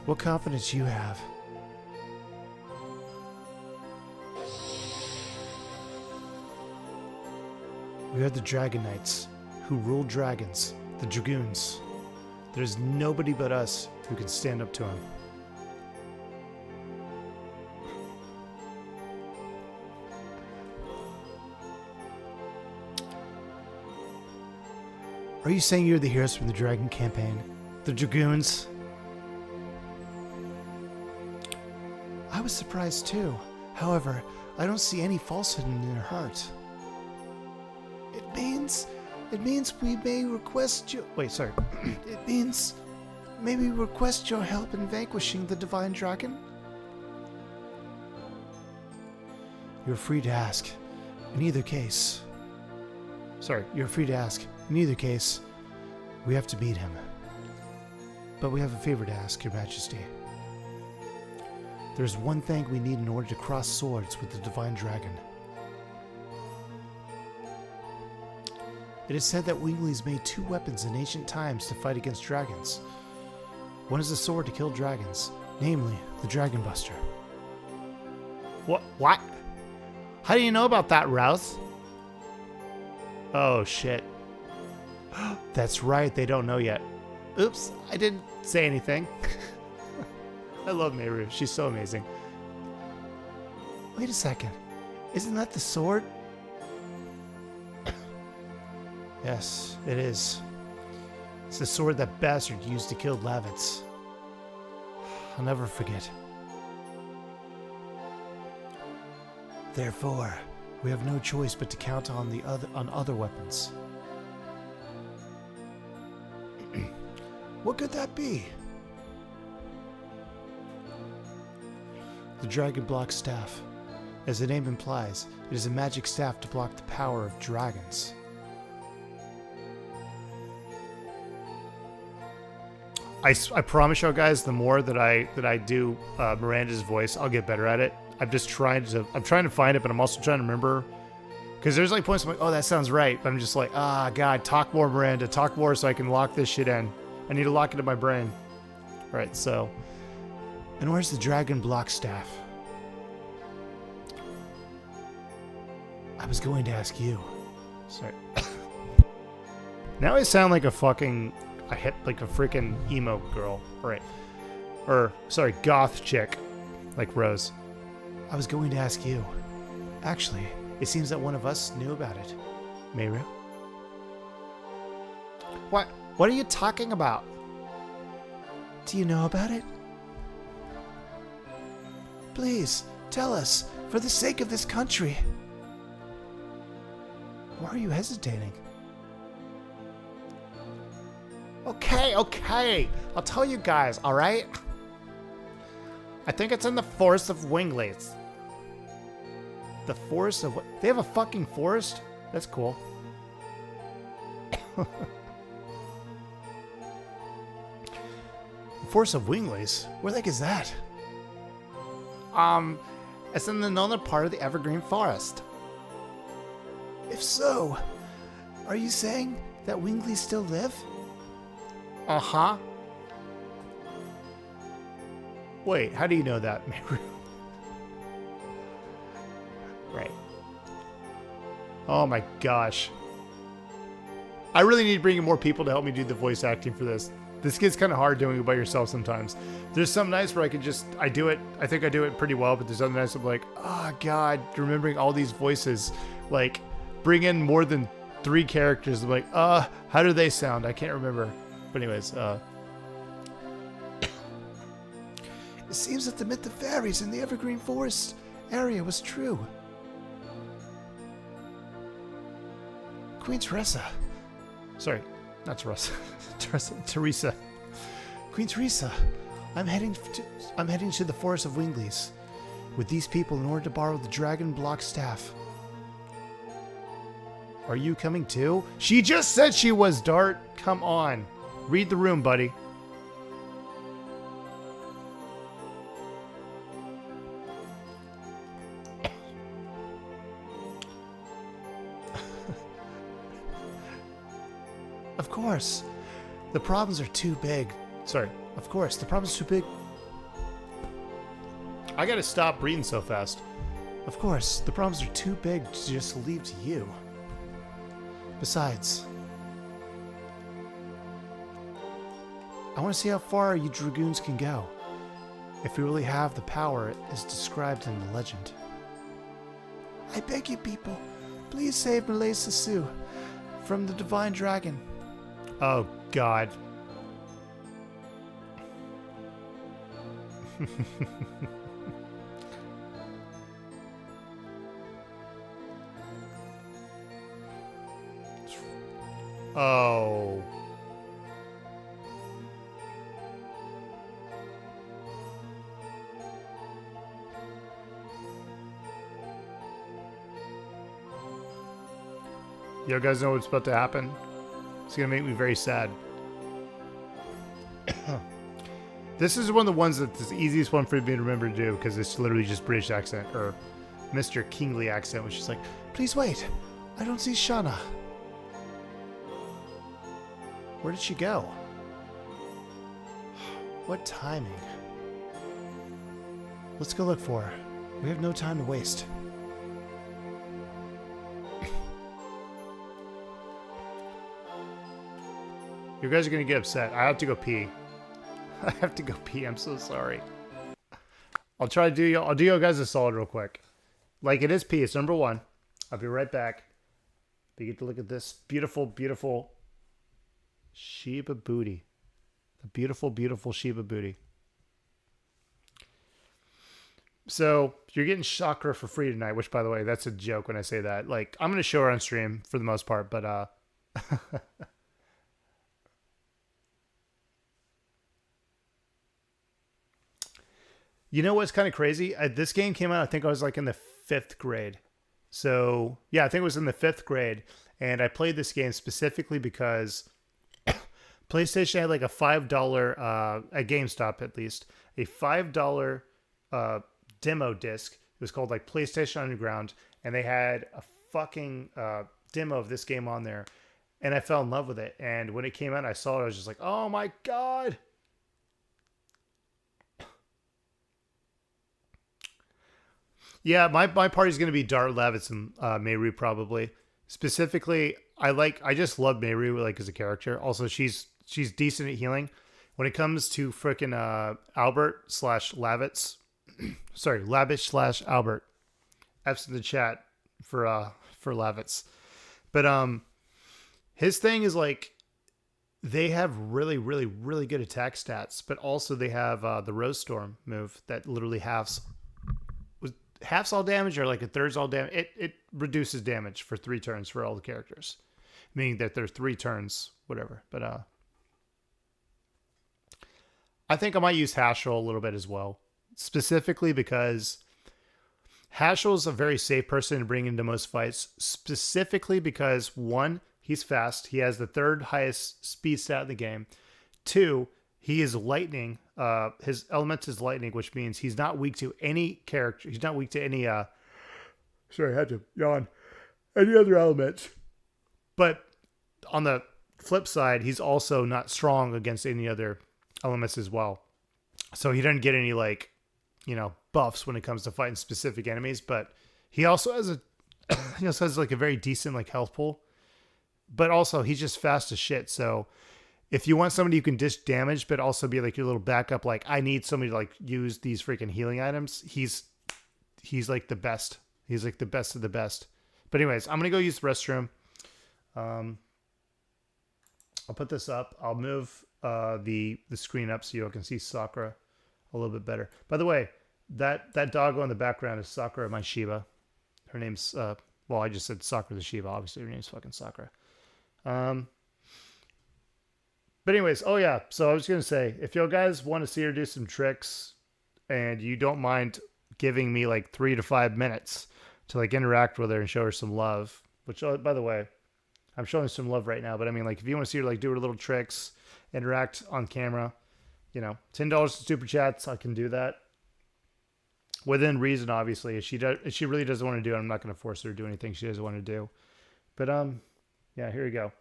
What confidence you have? We are the Dragon Knights, who rule dragons, the Dragoons. There's nobody but us who can stand up to him. Are you saying you're the heroes from the Dragon campaign? The Dragoons? I was surprised too. However, I don't see any falsehood in their heart. means we may request your... Wait, sorry. It means maybe request your help in vanquishing the divine dragon? You're free to ask. In either case... Sorry, you're free to ask. In either case, we have to meet him. But we have a favor to ask, Your Majesty. There's one thing we need in order to cross swords with the divine dragon. It is said that Winglies made 2 weapons in ancient times to fight against dragons. One is a sword to kill dragons, namely the Dragon Buster. What? How do you know about that, Rouse? Oh, shit. That's right, they don't know yet. Oops, I didn't say anything. I love Meru, she's so amazing. Wait a second, isn't that the sword? Yes, it is. It's the sword that bastard used to kill Lavitz. I'll never forget. Therefore, we have no choice but to count on other weapons. What could that be? The Dragon Block Staff. As the name implies, it is a magic staff to block the power of dragons. I promise you guys, the more that I do Miranda's voice, I'll get better at it. I'm trying to find it, but I'm also trying to remember, because there's like points I'm like, oh, that sounds right, but I'm just like, God, talk more, Miranda, talk more, so I can lock this shit in. I need to lock it in my brain. All right, so, and where's the Dragon Block Staff? I was going to ask you. Sorry. Now I sound like a fucking. I hit like a freaking emo girl. Alright. Or, sorry, goth chick. Like Rose. I was going to ask you. Actually, it seems that one of us knew about it. Meru? What are you talking about? Do you know about it? Please, tell us, for the sake of this country. Why are you hesitating? Okay. I'll tell you guys, alright? I think it's in the Forest of Winglies. The Forest of... They have a fucking forest? That's cool. The Forest of Winglies? Where the heck is that? It's in the northern part of the Evergreen Forest. If so, are you saying that Winglies still live? Uh-huh. Wait, how do you know that, Meru? Right. Oh my gosh. I really need to bring in more people to help me do the voice acting for this. This gets kind of hard doing it by yourself sometimes. There's some nights where I do it, I think I do it pretty well, but there's other nights I'm like, oh God, remembering all these voices, like, bring in more than 3 characters. I'm like, how do they sound? I can't remember. But anyways, it seems that the myth of fairies in the Evergreen Forest area was true. Queen Teresa. Sorry, not Teresa. Teresa. Queen Teresa. I'm heading to the Forest of Winglies with these people in order to borrow the Dragon Block Staff. Are you coming too? She just said she was, Dart. Come on. Read the room, buddy. Of course. The problems are too big. Sorry. Of course, the problems are too big. I gotta stop breathing so fast. Of course, the problems are too big to just leave to you. Besides, I want to see how far you dragoons can go. If you really have the power as described in the legend. I beg you people, please save Malay Sasu from the divine dragon. Oh God. Oh. You guys know what's about to happen? It's gonna make me very sad. This is one of the ones that's the easiest one for me to remember to do because it's literally just British accent or Mr. Kingly accent, which is like, please wait, I don't see Shauna. Where did she go? What timing? Let's go look for her. We have no time to waste. You guys are gonna get upset. I have to go pee. I have to go pee. I'm so sorry. I'll try to do you. I'll do you guys a solid real quick. Like it is pee. It's number 1. I'll be right back. But you get to look at this beautiful, beautiful Shiba booty. The beautiful, beautiful Shiba booty. So you're getting Chakra for free tonight. Which, by the way, that's a joke when I say that. Like I'm gonna show her on stream for the most part, but You know what's kind of crazy? This game came out, I think I was like in the 5th grade. So, yeah, I think it was in the 5th grade. And I played this game specifically because PlayStation had like a $5, at GameStop at least, a $5 demo disc. It was called like PlayStation Underground. And they had a fucking demo of this game on there. And I fell in love with it. And when it came out, I saw it. I was just like, oh my God. Yeah, my party's going to be Dart, Lavitz, and Mayru probably. Specifically, I just love Mayru like as a character. Also, she's decent at healing. When it comes to frickin' Albert / Lavitz, sorry, Lavish / Albert. F's in the chat for Lavitz. But his thing is like they have really, really, really good attack stats, but also they have the Rose Storm move that literally halves all damage or like a third's all damage. It reduces damage for 3 turns for all the characters, meaning that there's 3 turns, whatever. But I think I might use Hashel a little bit as well, specifically because Hashel is a very safe person to bring into most fights, specifically because 1, he's fast. He has the 3rd highest speed stat in the game. 2, he is lightning. His element is lightning, which means he's not weak to any character. He's not weak to any, sorry, I had to yawn. Any other elements. But on the flip side, he's also not strong against any other elements as well. So he doesn't get any, like, buffs when it comes to fighting specific enemies. But he also has like a very decent, like, health pool. But also, he's just fast as shit, so if you want somebody who can dish damage, but also be like your little backup, like I need somebody to like use these freaking healing items. He's like the best. He's like the best of the best. But anyways, I'm going to go use the restroom. I'll put this up. I'll move the screen up so you all can see Sakura a little bit better. By the way, that doggo in the background is Sakura, my Shiba. Her name's, well, I just said Sakura the Shiba. Obviously, her name's fucking Sakura. But anyways, oh yeah, so I was going to say, if you guys want to see her do some tricks and you don't mind giving me like 3 to 5 minutes to like interact with her and show her some love, which, by the way, I'm showing some love right now, but I mean, like, if you want to see her like do her little tricks, interact on camera, $10 super chats, I can do that. Within reason, obviously. If she really doesn't want to do it, I'm not going to force her to do anything she doesn't want to do. But, yeah, here we go.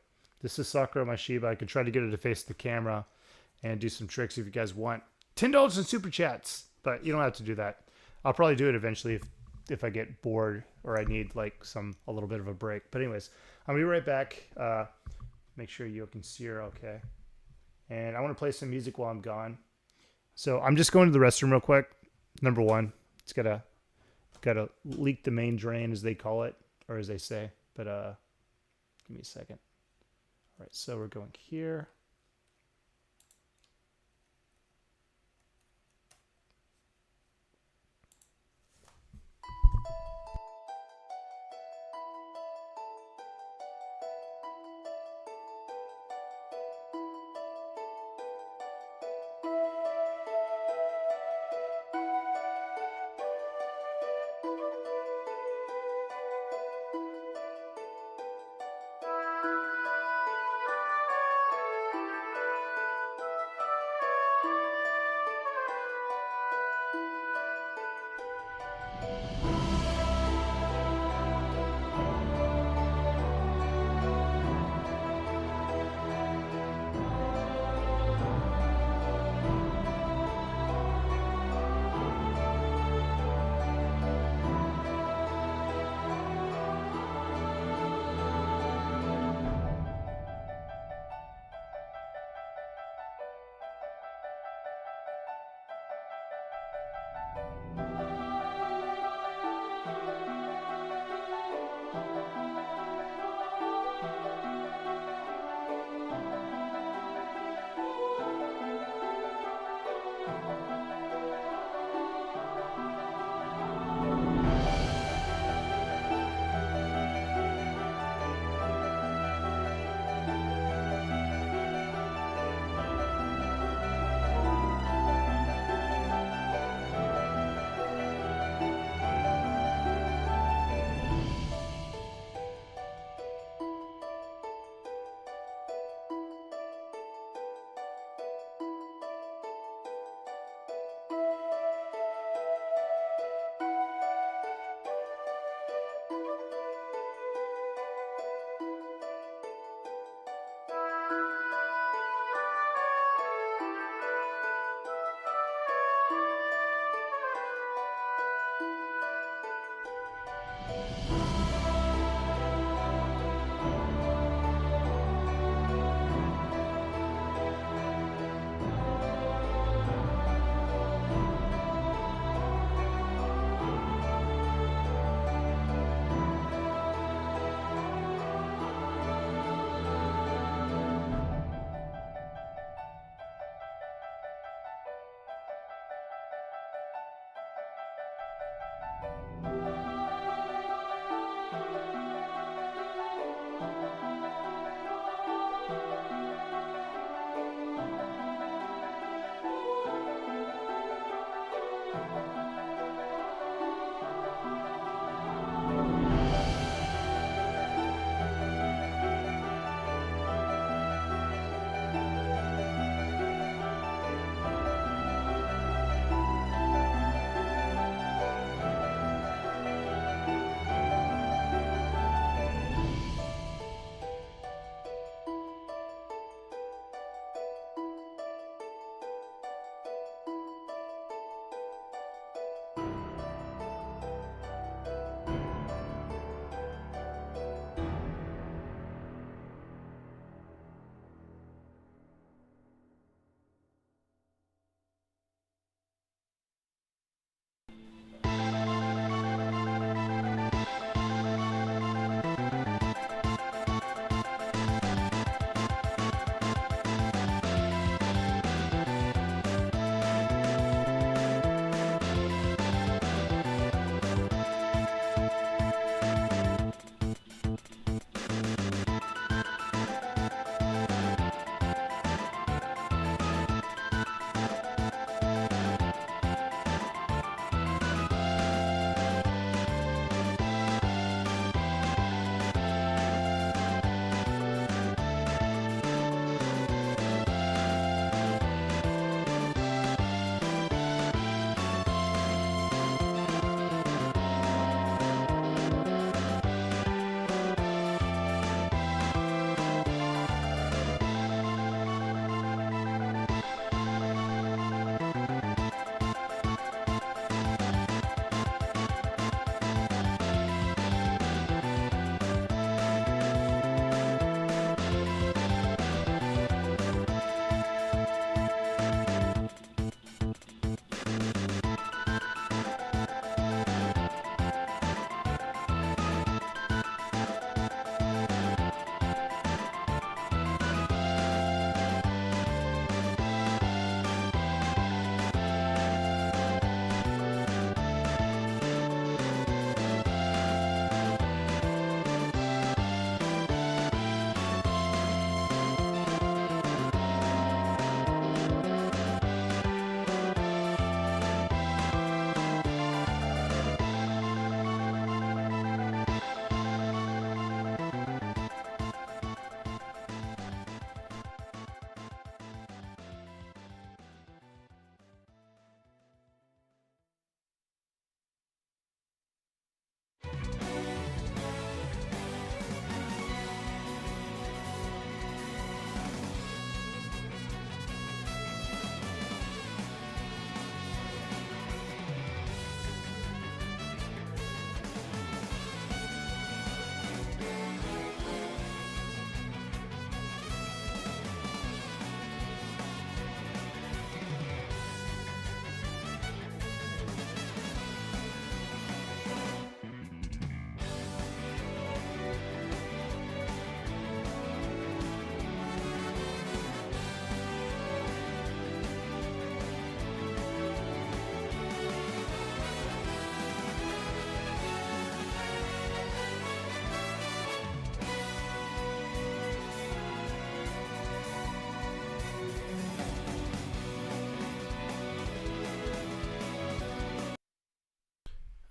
This is Sakura, my Shiba. I could try to get her to face the camera and do some tricks if you guys want. $10 in super chats, but you don't have to do that. I'll probably do it eventually if I get bored or I need like a little bit of a break. But anyways, I'll be right back. Make sure you can see her okay. And I want to play some music while I'm gone. So I'm just going to the restroom real quick. Number 1, it's gotta leak the main drain, as they call it, or as they say. But give me a second. All right, so we're going here.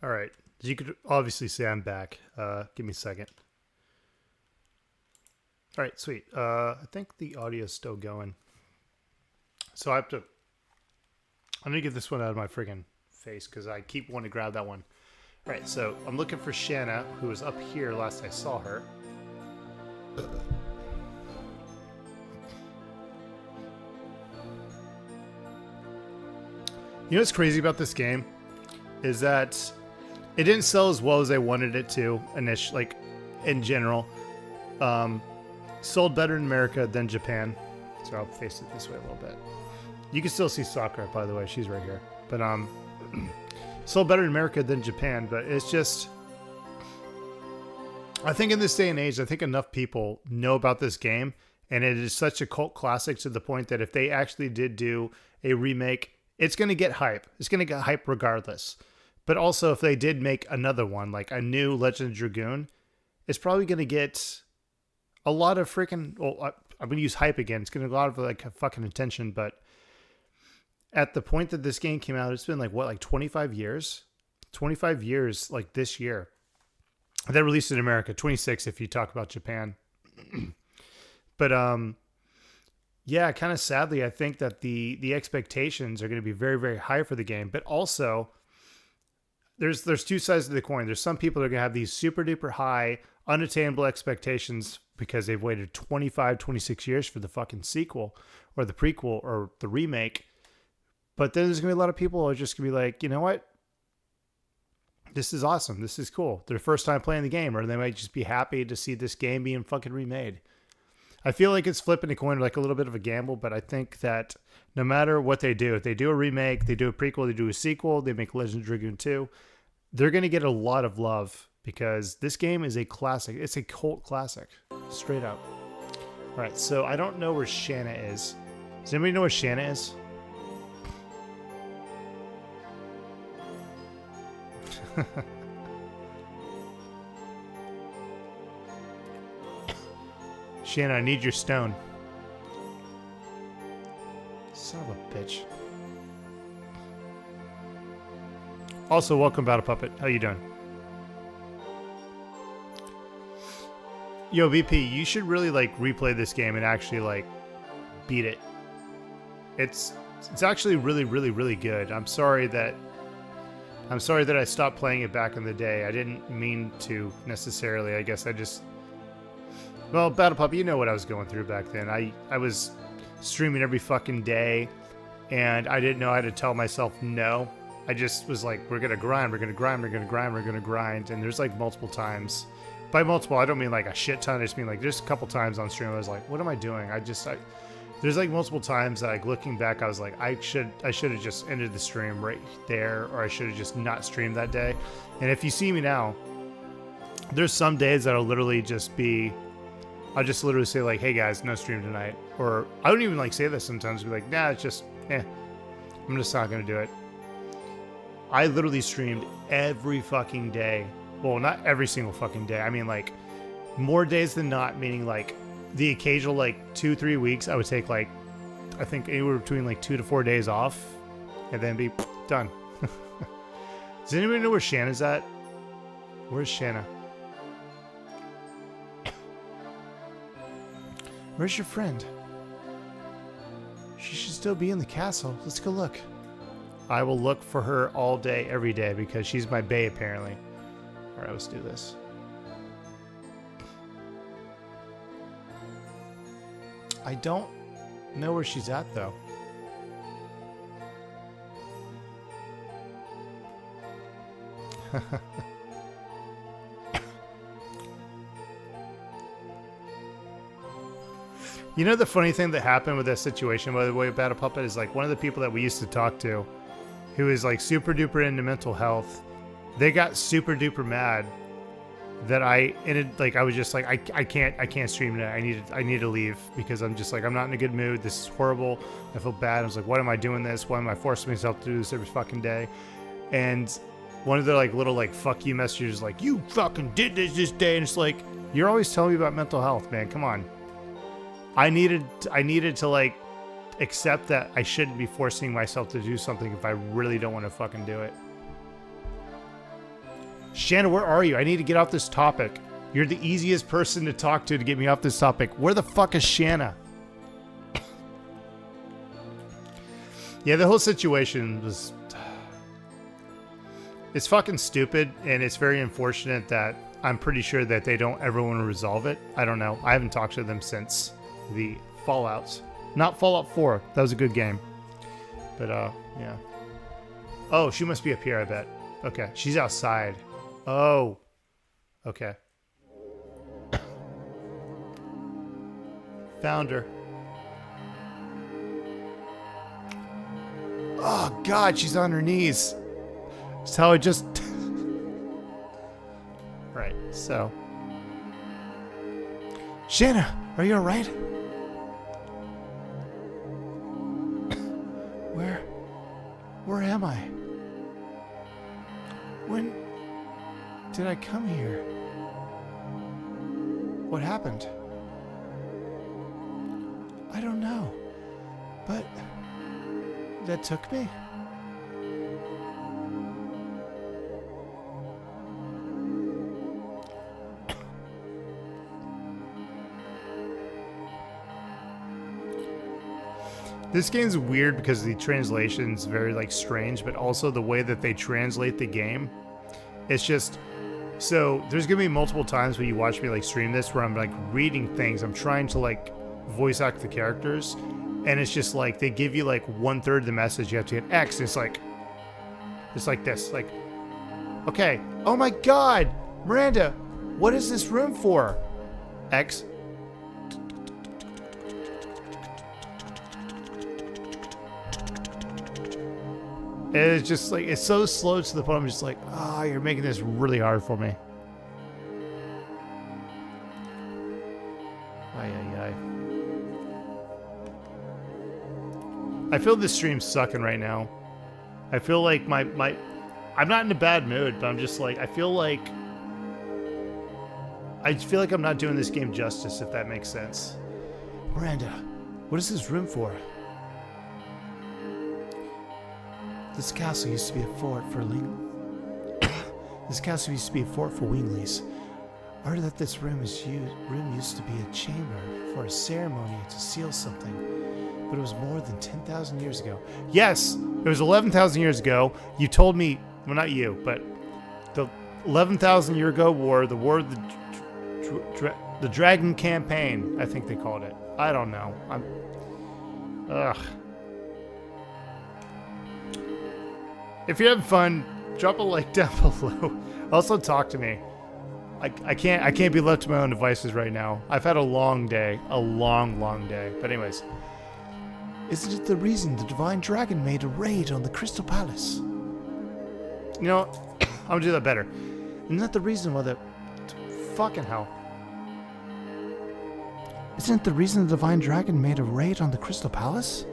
All right. As you could obviously see, I'm back. Give me a second. All right, sweet. I think the audio is still going. So I'm going to get this one out of my friggin' face because I keep wanting to grab that one. All right, so I'm looking for Shanna, who was up here last I saw her. You know what's crazy about this game is that it didn't sell as well as I wanted it to initially, like in general. Sold better in America than Japan. So I'll face it this way a little bit. You can still see Sakura, by the way. She's right here. But sold better in America than Japan. But it's just, I think in this day and age, I think enough people know about this game, and it is such a cult classic to the point that if they actually did do a remake, it's going to get hype. It's going to get hype regardless. But also, if they did make another one, like a new Legend of Dragoon, it's probably going to get a lot of freaking... Well, I'm going to use hype again. It's going to get a lot of like fucking attention. But at the point that this game came out, it's been like, what, like 25 years? 25 years, like this year. They released it in America. 26 if you talk about Japan. But, yeah, kind of sadly, I think that the expectations are going to be very, very high for the game. But also, there's two sides of the coin. There's some people that are going to have these super duper high, unattainable expectations because they've waited 25, 26 years for the fucking sequel or the prequel or the remake. But then there's going to be a lot of people who are just going to be like, you know what? This is awesome. This is cool. Their first time playing the game, or they might just be happy to see this game being fucking remade. I feel like it's flipping a coin, like a little bit of a gamble, but I think that no matter what they do, if they do a remake, they do a prequel, they do a sequel, they make Legend of Dragoon 2, they're going to get a lot of love because this game is a classic. It's a cult classic, straight up. All right, so I don't know where Shanna is. Does anybody know where Shanna is? Shanna, I need your stone. Son of a bitch. Also, welcome, Battle Puppet. How you doing? Yo, VP, you should really like replay this game and actually like beat it. It's actually really, really, really good. I'm sorry that I stopped playing it back in the day. I didn't mean to necessarily. I guess I just... Well, Battle Puppy, you know what I was going through back then. I was streaming every fucking day, and I didn't know how to tell myself no. I just was like, we're going to grind, we're going to grind, we're going to grind, we're going to grind. And there's like multiple times. By multiple, I don't mean like a shit ton. I just mean like there's a couple times on stream I was like, what am I doing? There's like multiple times that, like, looking back, I was like, I should have just ended the stream right there, or I should have just not streamed that day. And if you see me now, there's some days that'll literally just be, I'll just literally say like, hey guys, no stream tonight. Or I don't even like say this sometimes. Be like, nah, it's just, I'm just not going to do it. I literally streamed every fucking day. Well, not every single fucking day. I mean, like, more days than not, meaning like, the occasional like 2-3 weeks I would take like I think anywhere between like 2 to 4 days off and then be done. Does anybody know where Shanna's at? Where's Shanna? Where's your friend? She should still be in the castle. Let's go look. I will look for her all day every day because she's my bae apparently. All right, let's do this. I don't know where she's at, though. You know the funny thing that happened with that situation, by the way, Battle Puppet, is like one of the people that we used to talk to, who is like super duper into mental health, they got super duper mad that I ended, like, I was just like, I can't stream tonight. I need to leave because I'm just like, I'm not in a good mood. This is horrible. I feel bad. I was like, why am I doing this? Why am I forcing myself to do this every fucking day? And one of the like little like fuck you messages like, you fucking did this day. And it's like, you're always telling me about mental health, man. Come on. I needed to like accept that I shouldn't be forcing myself to do something if I really don't want to fucking do it. Shanna, where are you? I need to get off this topic. You're the easiest person to talk to get me off this topic. Where the fuck is Shanna? Yeah, the whole situation was... It's fucking stupid, and it's very unfortunate that I'm pretty sure that they don't ever want to resolve it. I don't know. I haven't talked to them since the Fallouts. Not Fallout 4. That was a good game. But, yeah. Oh, she must be up here, I bet. Okay, she's outside. Oh. Okay. Found her. Oh, God, she's on her knees. That's how I just... Right, so... Shanna, are you alright? Where am I? When did I come here? What happened? I don't know, but that took me. This game's weird because the translation's very like strange, but also the way that they translate the game. It's just so there's gonna be multiple times when you watch me like stream this where I'm like reading things. I'm trying to like voice act the characters, and it's just like they give you like 1/3 of the message. You have to hit X. And it's like this. Like, okay. Oh my God, Miranda, what is this room for? X. And it's just like, it's so slow to the point I'm just like, ah, you're making this really hard for me. Ay. I feel this stream's sucking right now. I feel like I'm not in a bad mood, but I'm just like, I feel like I'm not doing this game justice, if that makes sense. Miranda, what is this room for? This castle used to be a fort for Winglies. I heard that this room used to be a chamber for a ceremony to seal something, but it was more than 10,000 years ago. Yes, it was 11,000 years ago. You told me, well, not you, but the 11,000 year ago war, the war of the Dragon Campaign, I think they called it. I don't know. Ugh. If you're having fun, drop a like down below. Also, talk to me. I can't be left to my own devices right now. I've had a long day, a long day. But anyways, isn't it the reason the Divine Dragon made a raid on the Crystal Palace? You know, I'm gonna do that better. Isn't that the reason why the fucking hell? Isn't it the reason the Divine Dragon made a raid on the Crystal Palace?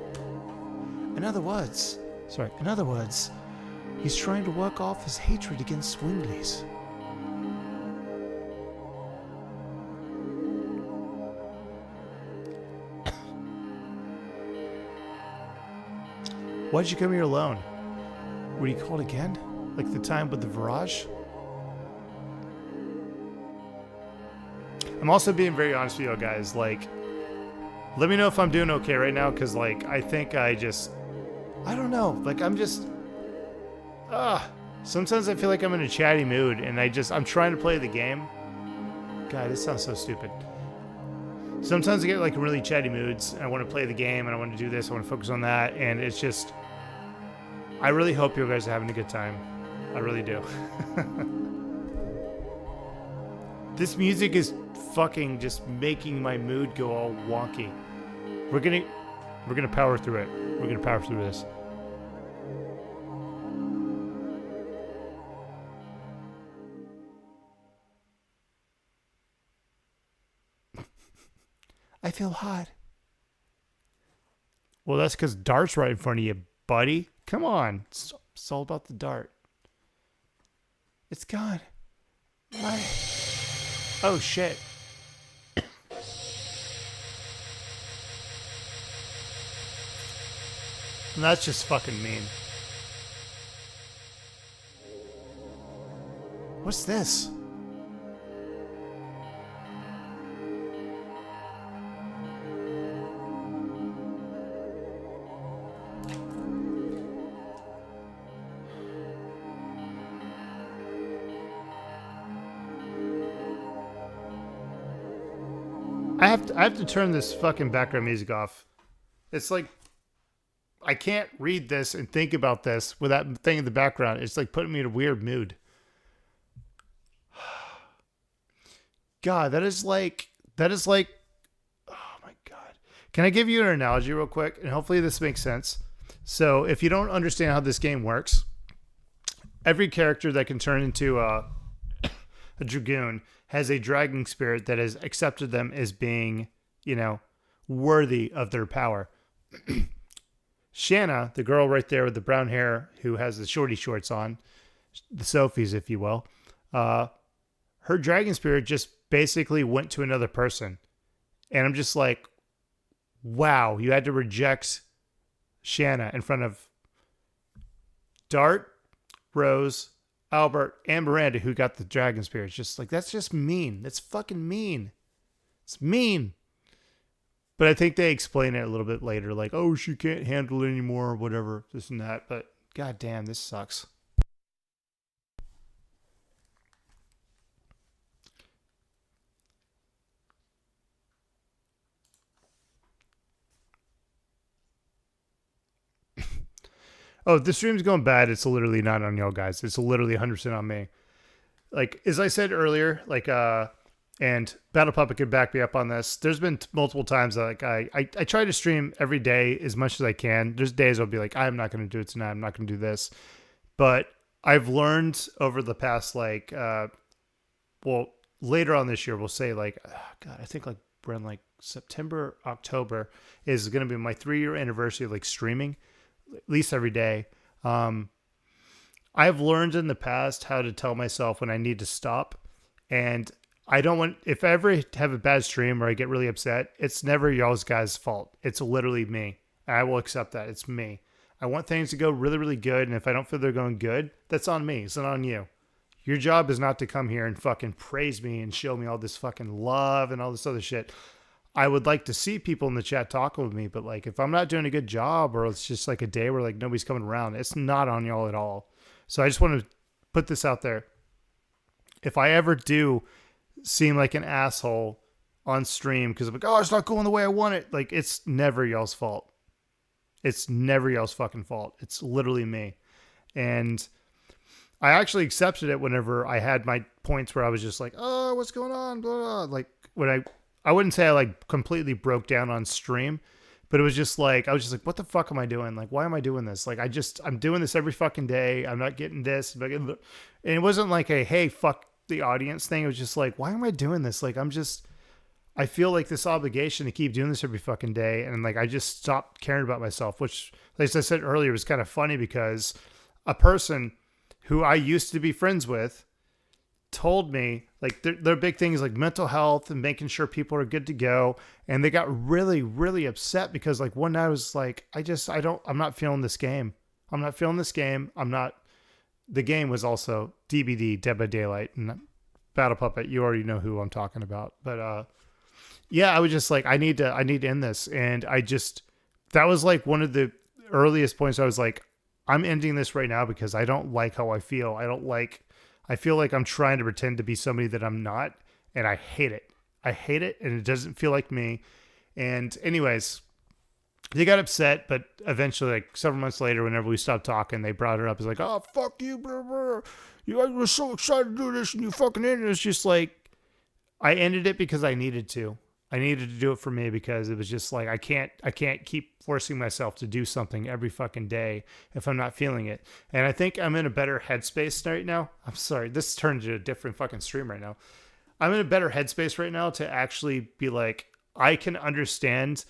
In other words, he's trying to work off his hatred against Winglies. Why'd you come here alone? Were you called again? Like the time with the Virage? I'm also being very honest with you guys. Like, let me know if I'm doing okay right now, because like I think I don't know. Like I'm just sometimes I feel like I'm in a chatty mood and I'm trying to play the game. God, this sounds so stupid. Sometimes I get like really chatty moods and I want to play the game and I want to do this, I want to focus on that, and it's just, I really hope you guys are having a good time. I really do. This music is fucking just making my mood go all wonky. We're gonna power through it. We're gonna power through this. I feel hot. Well, that's because Dart's right in front of you, buddy. Come on. It's all about the Dart. It's gone. Why? Oh, shit. And that's just fucking mean. What's this? I have to turn this fucking background music off. It's like I can't read this and think about this with that thing in the background. It's like putting me in a weird mood. God, that is like, oh my God. Can I give you an analogy real quick? And hopefully this makes sense. So if you don't understand how this game works, every character that can turn into a dragoon has a dragon spirit that has accepted them as being, worthy of their power. Shanna, the girl right there with the brown hair who has the shorty shorts on, the Sophies, if you will, her dragon spirit just basically went to another person. And I'm just like, wow, you had to reject Shanna in front of Dart, Rose, Albert, and Miranda, who got the dragon spirit. Just like, that's just mean. That's fucking mean. It's mean. But I think they explain it a little bit later, like, oh, she can't handle it anymore, or whatever, this and that. But goddamn, this sucks. Oh, if the stream's going bad, it's literally not on y'all guys. It's literally 100% on me. Like, as I said earlier, and Battle Puppet could back me up on this. There's been multiple times that I try to stream every day as much as I can. There's days I'll be like, I'm not going to do it tonight. I'm not going to do this. But I've learned over the past, later on this year, we'll say I think around September, October is going to be my 3-year anniversary of streaming, at least every day. I've learned in the past how to tell myself when I need to stop. And I don't want, if I ever have a bad stream or I get really upset, it's never y'all's guys' fault. It's literally me. I will accept that. It's me. I want things to go really, really good. And if I don't feel they're going good, that's on me. It's not on you. Your job is not to come here and fucking praise me and show me all this fucking love and all this other shit. I would like to see people in the chat talking with me, but if I'm not doing a good job or it's just a day where nobody's coming around, it's not on y'all at all. So I just want to put this out there. If I ever do seem like an asshole on stream because I'm it's not going the way I want it, it's never y'all's fault. It's never y'all's fucking fault. It's literally me. And I actually accepted it whenever I had my points where I was just oh, what's going on? Blah, blah. When I wouldn't say I completely broke down on stream, but it was just I was just what the fuck am I doing? Why am I doing this? I'm doing this every fucking day. I'm not getting this. And it wasn't a, hey, fuck the audience thing. It was just why am I doing this? I feel this obligation to keep doing this every fucking day. And I just stopped caring about myself, which, as I said earlier, was kind of funny because a person who I used to be friends with told me their big things mental health and making sure people are good to go. And they got really, really upset because one night I was I'm not feeling this game. I'm not feeling this game. The game was also DBD, Dead by Daylight, and Battle Puppet. You already know who I'm talking about. But yeah, I was just I need to end this. And that was one of the earliest points I was I'm ending this right now because I don't like how I feel. I feel like I'm trying to pretend to be somebody that I'm not, and I hate it. I hate it, and it doesn't feel like me. And anyways, they got upset, but eventually, several months later, whenever we stopped talking, they brought her up as oh, fuck you, blah, blah. You guys were so excited to do this, and you fucking ended it. It's just I ended it because I needed to. I needed to do it for me because it was just I can't keep forcing myself to do something every fucking day if I'm not feeling it. And I think I'm in a better headspace right now. I'm sorry, this turned into a different fucking stream right now. I'm in a better headspace right now to actually be I can understand.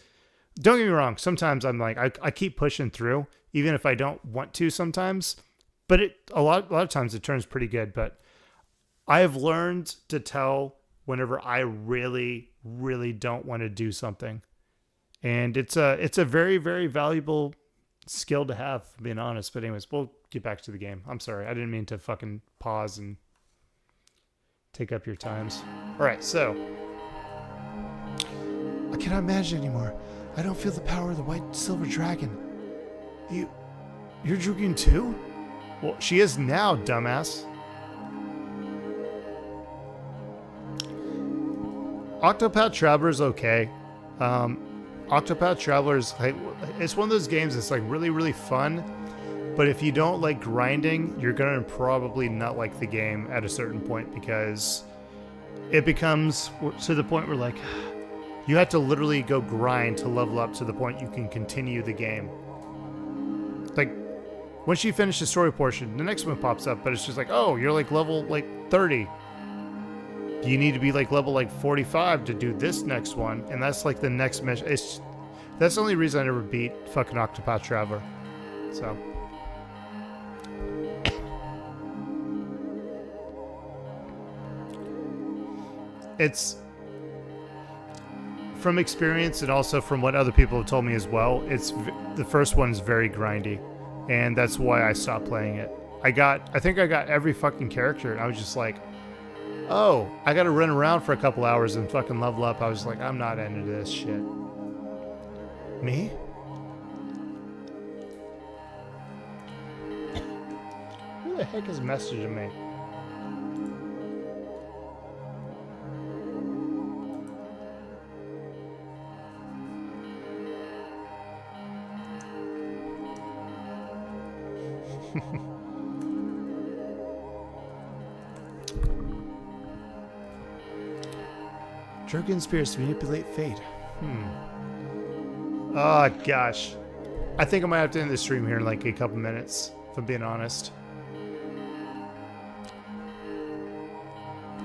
Don't get me wrong. Sometimes I'm I keep pushing through, even if I don't want to sometimes. But a lot of times it turns pretty good. But I have learned to tell whenever I really, really don't want to do something. And it's a very, very valuable skill to have, being honest. But anyways, we'll get back to the game. I'm sorry. I didn't mean to fucking pause and Take up your times. All right, so I cannot manage anymore. I don't feel the power of the white silver dragon. You're Dragoon too? Well, she is now, dumbass. Octopath Traveler's okay. Octopath Traveler's like, it's one of those games that's like really, really fun. But if you don't like grinding, you're gonna probably not like the game at a certain point, because it becomes to the point where like you have to literally go grind to level up to the point you can continue the game. Like once you finish the story portion, the next one pops up, but it's just like, oh, you're like level like 30. You need to be like level like 45 to do this next one, and that's like the next mission. That's the only reason I never beat fucking Octopath Traveler. So it's from experience, and also from what other people have told me as well, it's the first one's very grindy, and that's why I stopped playing it. I think I got every fucking character, and I was just like, oh, I gotta run around for a couple hours and fucking level up. I was like, I'm not into this shit. Me? Who the heck is messaging me? Dragoon spirits to manipulate fate. Oh, gosh. I think I might have to end the stream here in like a couple minutes, if I'm being honest.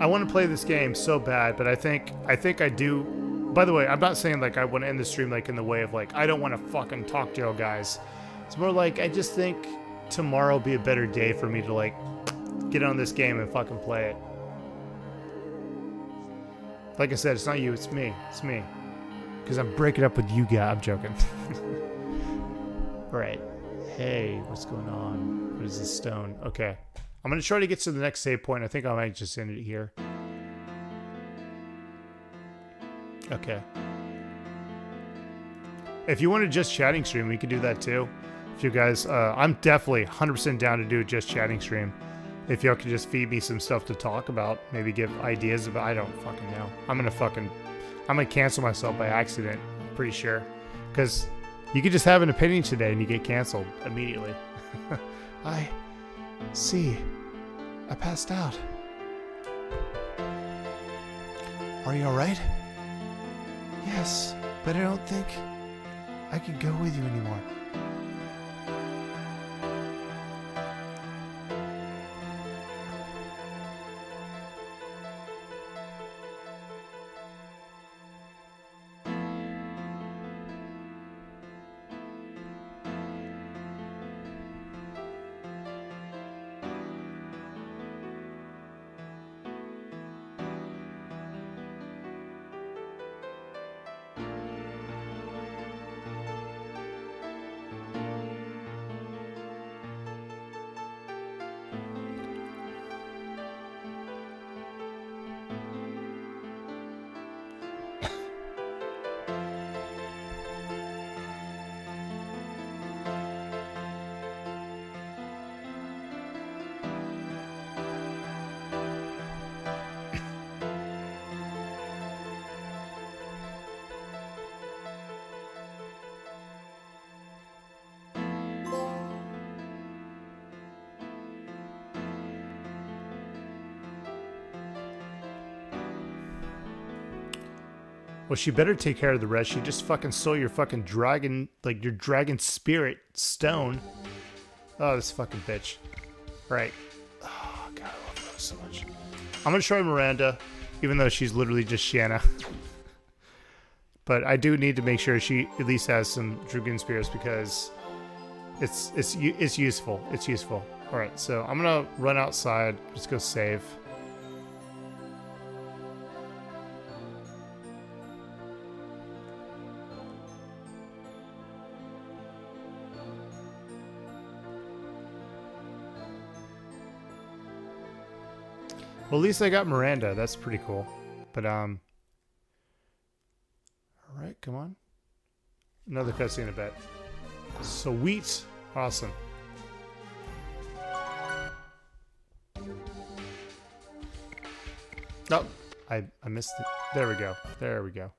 I want to play this game so bad, but I think I do. By the way, I'm not saying like I want to end the stream like in the way of like, I don't want to fucking talk to y'all guys. It's more like I just think tomorrow will be a better day for me to like get on this game and fucking play it. Like I said, it's not you, it's me. It's me. Because I'm breaking up with you guys. I'm joking. Alright. Hey, what's going on? What is this stone? Okay. I'm going to try to get to the next save point. I think I might just end it here. Okay. If you want to just chatting stream, we can do that too. If you guys, I'm definitely 100% down to do a just chatting stream. If y'all could just feed me some stuff to talk about, maybe give ideas about, I don't fucking know. I'm gonna cancel myself by accident, I'm pretty sure. Because you could just have an opinion today and you get canceled immediately. I see. I passed out. Are you alright? Yes, but I don't think I can go with you anymore. Well, she better take care of the rest. She just fucking stole your fucking dragon, like your dragon spirit stone. Oh, this fucking bitch. Right. Oh, God, I love those so much. I'm going to try Miranda, even though she's literally just Shanna. But I do need to make sure she at least has some Dragoon spirits, because it's useful. It's useful. All right, so I'm going to run outside. Just go save. Well, at least I got Miranda. That's pretty cool. But, all right, come on. Another cutscene, I bet. Sweet. Awesome. Oh, I missed it. There we go. There we go.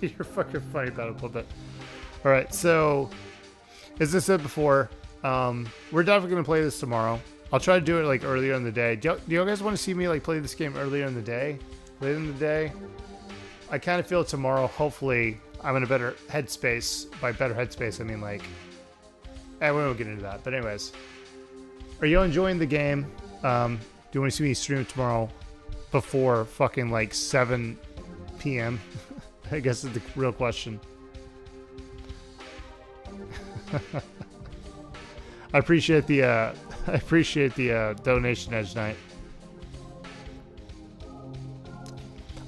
You're fucking funny about it a little bit. All right, so as I said before, we're definitely gonna play this tomorrow. I'll try to do it like earlier in the day. Do you guys want to see me like play this game earlier in the day? Later in the day? I kind of feel tomorrow, hopefully, I'm in a better headspace. By better headspace, I mean like, we won't get into that. But anyways, are you enjoying the game? Do you want to see me stream it tomorrow before fucking like 7 p.m.? I guess is the real question. I appreciate the donation, Edge Knight.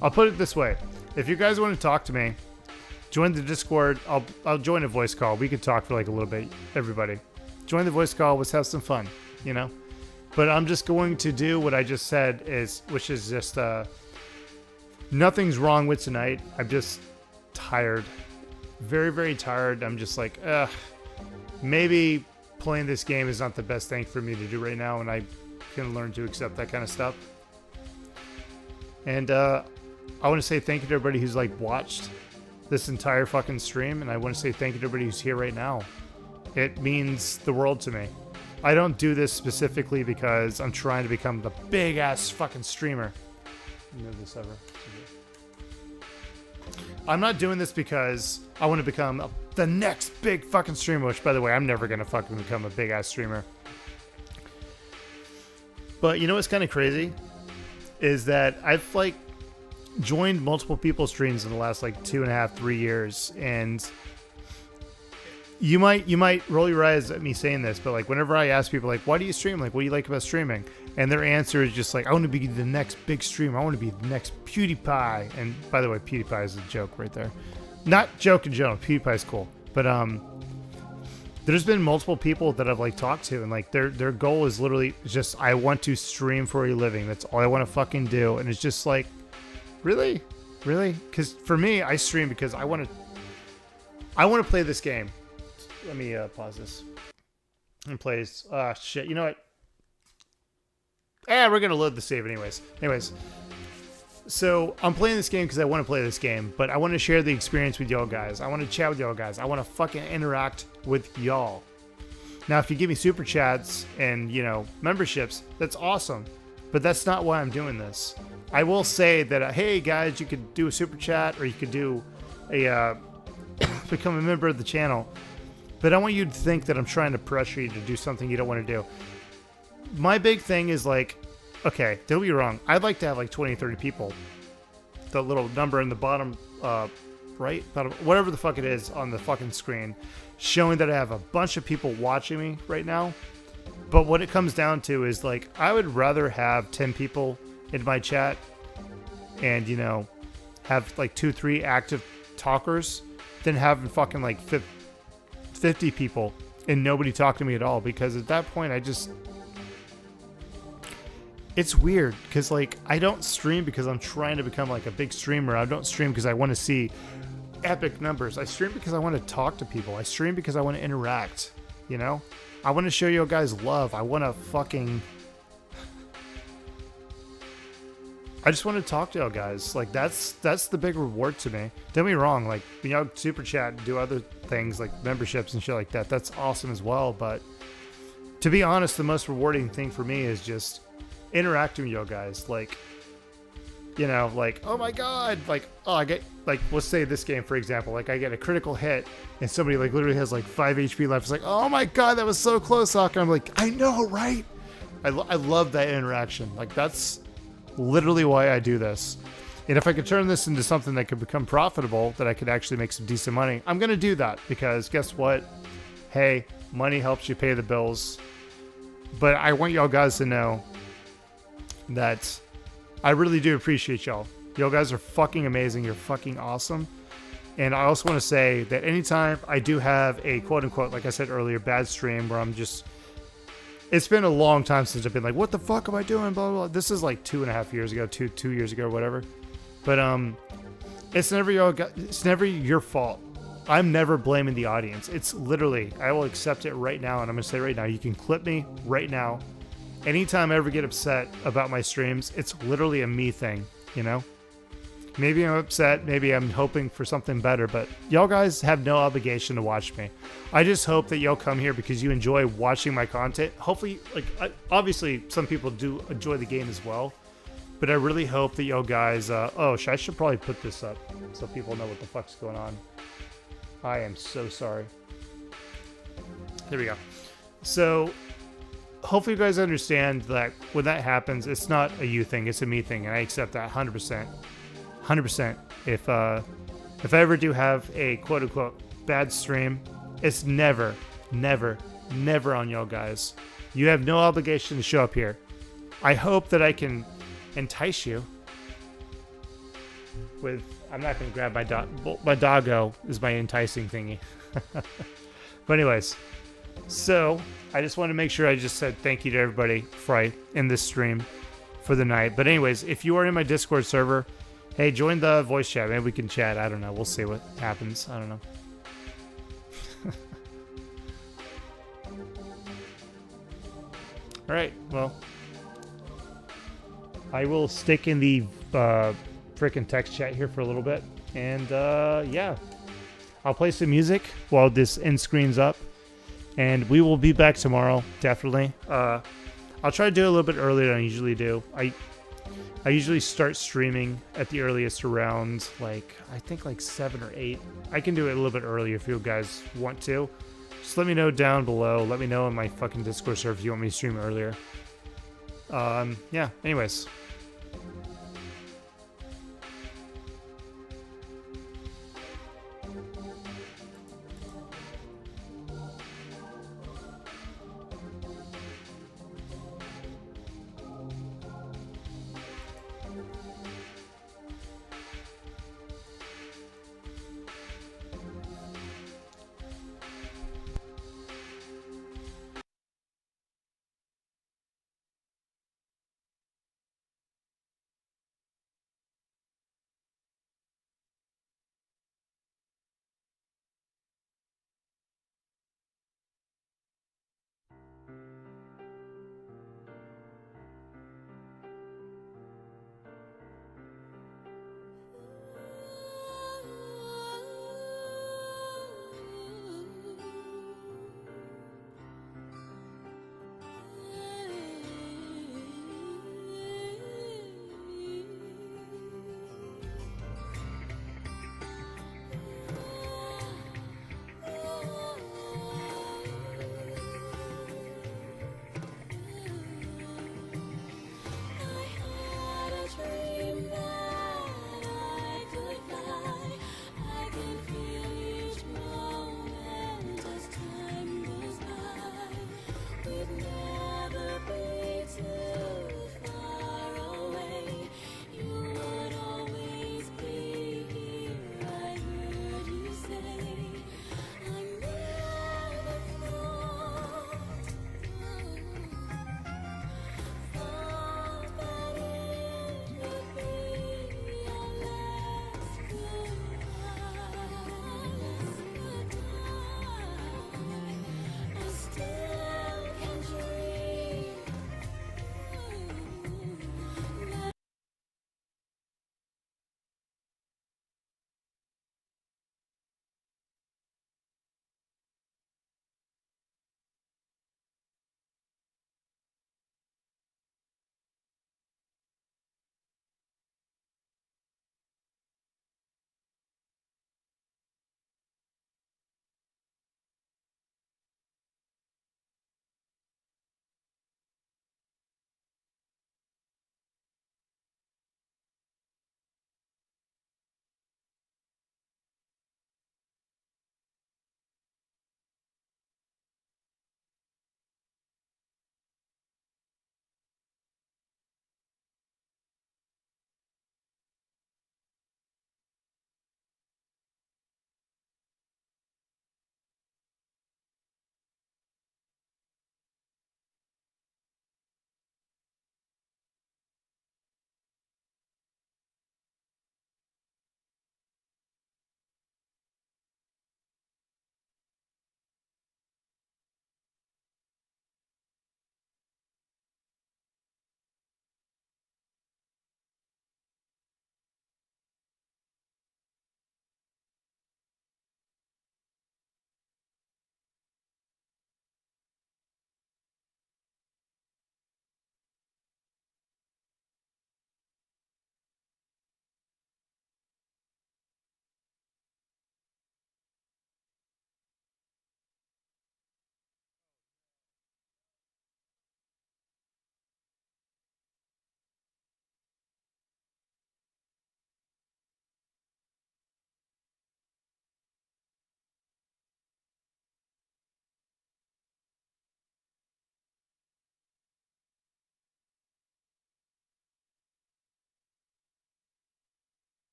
I'll put it this way: if you guys want to talk to me, join the Discord. I'll join a voice call. We could talk for like a little bit. Everybody, join the voice call. Let's have some fun, you know. But I'm just going to do what I just said, which is just nothing's wrong with tonight. I'm just tired, very, very tired. I'm just like, maybe playing this game is not the best thing for me to do right now, and I can learn to accept that kind of stuff. And I want to say thank you to everybody who's like watched this entire fucking stream, and I want to say thank you to everybody who's here right now. It means the world to me. I don't do this specifically because I'm trying to become the big ass fucking streamer. Move this over. I'm not doing this because I want to become the next big fucking streamer, which, by the way, I'm never going to fucking become a big ass streamer. But you know what's kind of crazy? Is that I've like joined multiple people's streams in the last like 2.5, 3 years, and you might roll your eyes at me saying this, but like whenever I ask people like, why do you stream? Like, what do you like about streaming? And their answer is just like, I want to be the next big streamer. I want to be the next PewDiePie. And by the way, PewDiePie is a joke right there. Not joke in general. PewDiePie's cool. But there's been multiple people that I've like talked to, and like their goal is literally just, I want to stream for a living. That's all I want to fucking do. And it's just like, really? Because for me, I stream because I want to play this game. Let me pause this and play. Shit. You know what? We're gonna load the save anyways. So I'm playing this game because I want to play this game, but I want to share the experience with y'all guys. I want to chat with y'all guys. I want to fucking interact with y'all. Now, if you give me super chats and, you know, memberships, that's awesome. But that's not why I'm doing this. I will say that, hey guys, you could do a super chat, or you could do a become a member of the channel. But I want you to think that I'm trying to pressure you to do something you don't want to do. My big thing is like, okay, don't be wrong. I'd like to have like 20, 30 people. The little number in the bottom right, bottom, whatever the fuck it is on the fucking screen, showing that I have a bunch of people watching me right now. But what it comes down to is like, I would rather have 10 people in my chat and, you know, have like 2, 3 active talkers than having fucking like 50 people and nobody talk to me at all. Because at that point, it's weird because like I don't stream because I'm trying to become like a big streamer. I don't stream because I want to see epic numbers. I stream because I want to talk to people. I stream because I want to interact, you know? I want to show you guys love. I want to fucking... I just want to talk to y'all guys. Like that's the big reward to me. Don't be wrong. Like, you know, super chat, do other things like memberships and shit like that. That's awesome as well. But to be honest, the most rewarding thing for me is just interacting with y'all guys. Like, you know, like, oh my god, like, oh, I get, like, let's say this game, for example, like, I get a critical hit, and somebody, like, literally has, like, 5 HP left. It's like, oh my god, that was so close, Hawk. I'm like, I know, right? I love that interaction. Like, that's literally why I do this. And if I could turn this into something that could become profitable, that I could actually make some decent money, I'm going to do that. Because guess what? Hey, money helps you pay the bills. But I want y'all guys to know that I really do appreciate y'all. Y'all guys are fucking amazing. You're fucking awesome. And I also want to say that anytime I do have a quote-unquote, like I said earlier, bad stream where I'm just... It's been a long time since I've been like, what the fuck am I doing? Blah, blah, blah. This is like 2.5 years ago, two years ago, whatever. But it's never your fault. I'm never blaming the audience. It's literally, I will accept it right now, and I'm going to say right now, you can clip me right now. Anytime I ever get upset about my streams, it's literally a me thing, you know? Maybe I'm upset, maybe I'm hoping for something better, but y'all guys have no obligation to watch me. I just hope that y'all come here because you enjoy watching my content. Hopefully, like, obviously, some people do enjoy the game as well, but I really hope that y'all guys, I should probably put this up so people know what the fuck's going on. I am so sorry. There we go. So, hopefully you guys understand that when that happens, it's not a you thing, it's a me thing, and I accept that 100%. 100%. If I ever do have a quote-unquote bad stream, it's never on y'all guys. You have no obligation to show up here. I hope that I can entice you with... I'm not going to grab my dog. My doggo is my enticing thingy. But anyways, so I just want to make sure I just said thank you to everybody for in this stream for the night. But anyways, if you are in my Discord server, hey, join the voice chat. Maybe we can chat. I don't know. We'll see what happens. I don't know. All right. Well, I will stick in the freaking text chat here for a little bit. And yeah, I'll play some music while this end screen's up. And we will be back tomorrow, definitely. I'll try to do it a little bit earlier than I usually do. I usually start streaming at the earliest around, like, I think like 7 or 8. I can do it a little bit earlier if you guys want to. Just let me know down below. Let me know in my fucking Discord server if you want me to stream earlier. Yeah, anyways.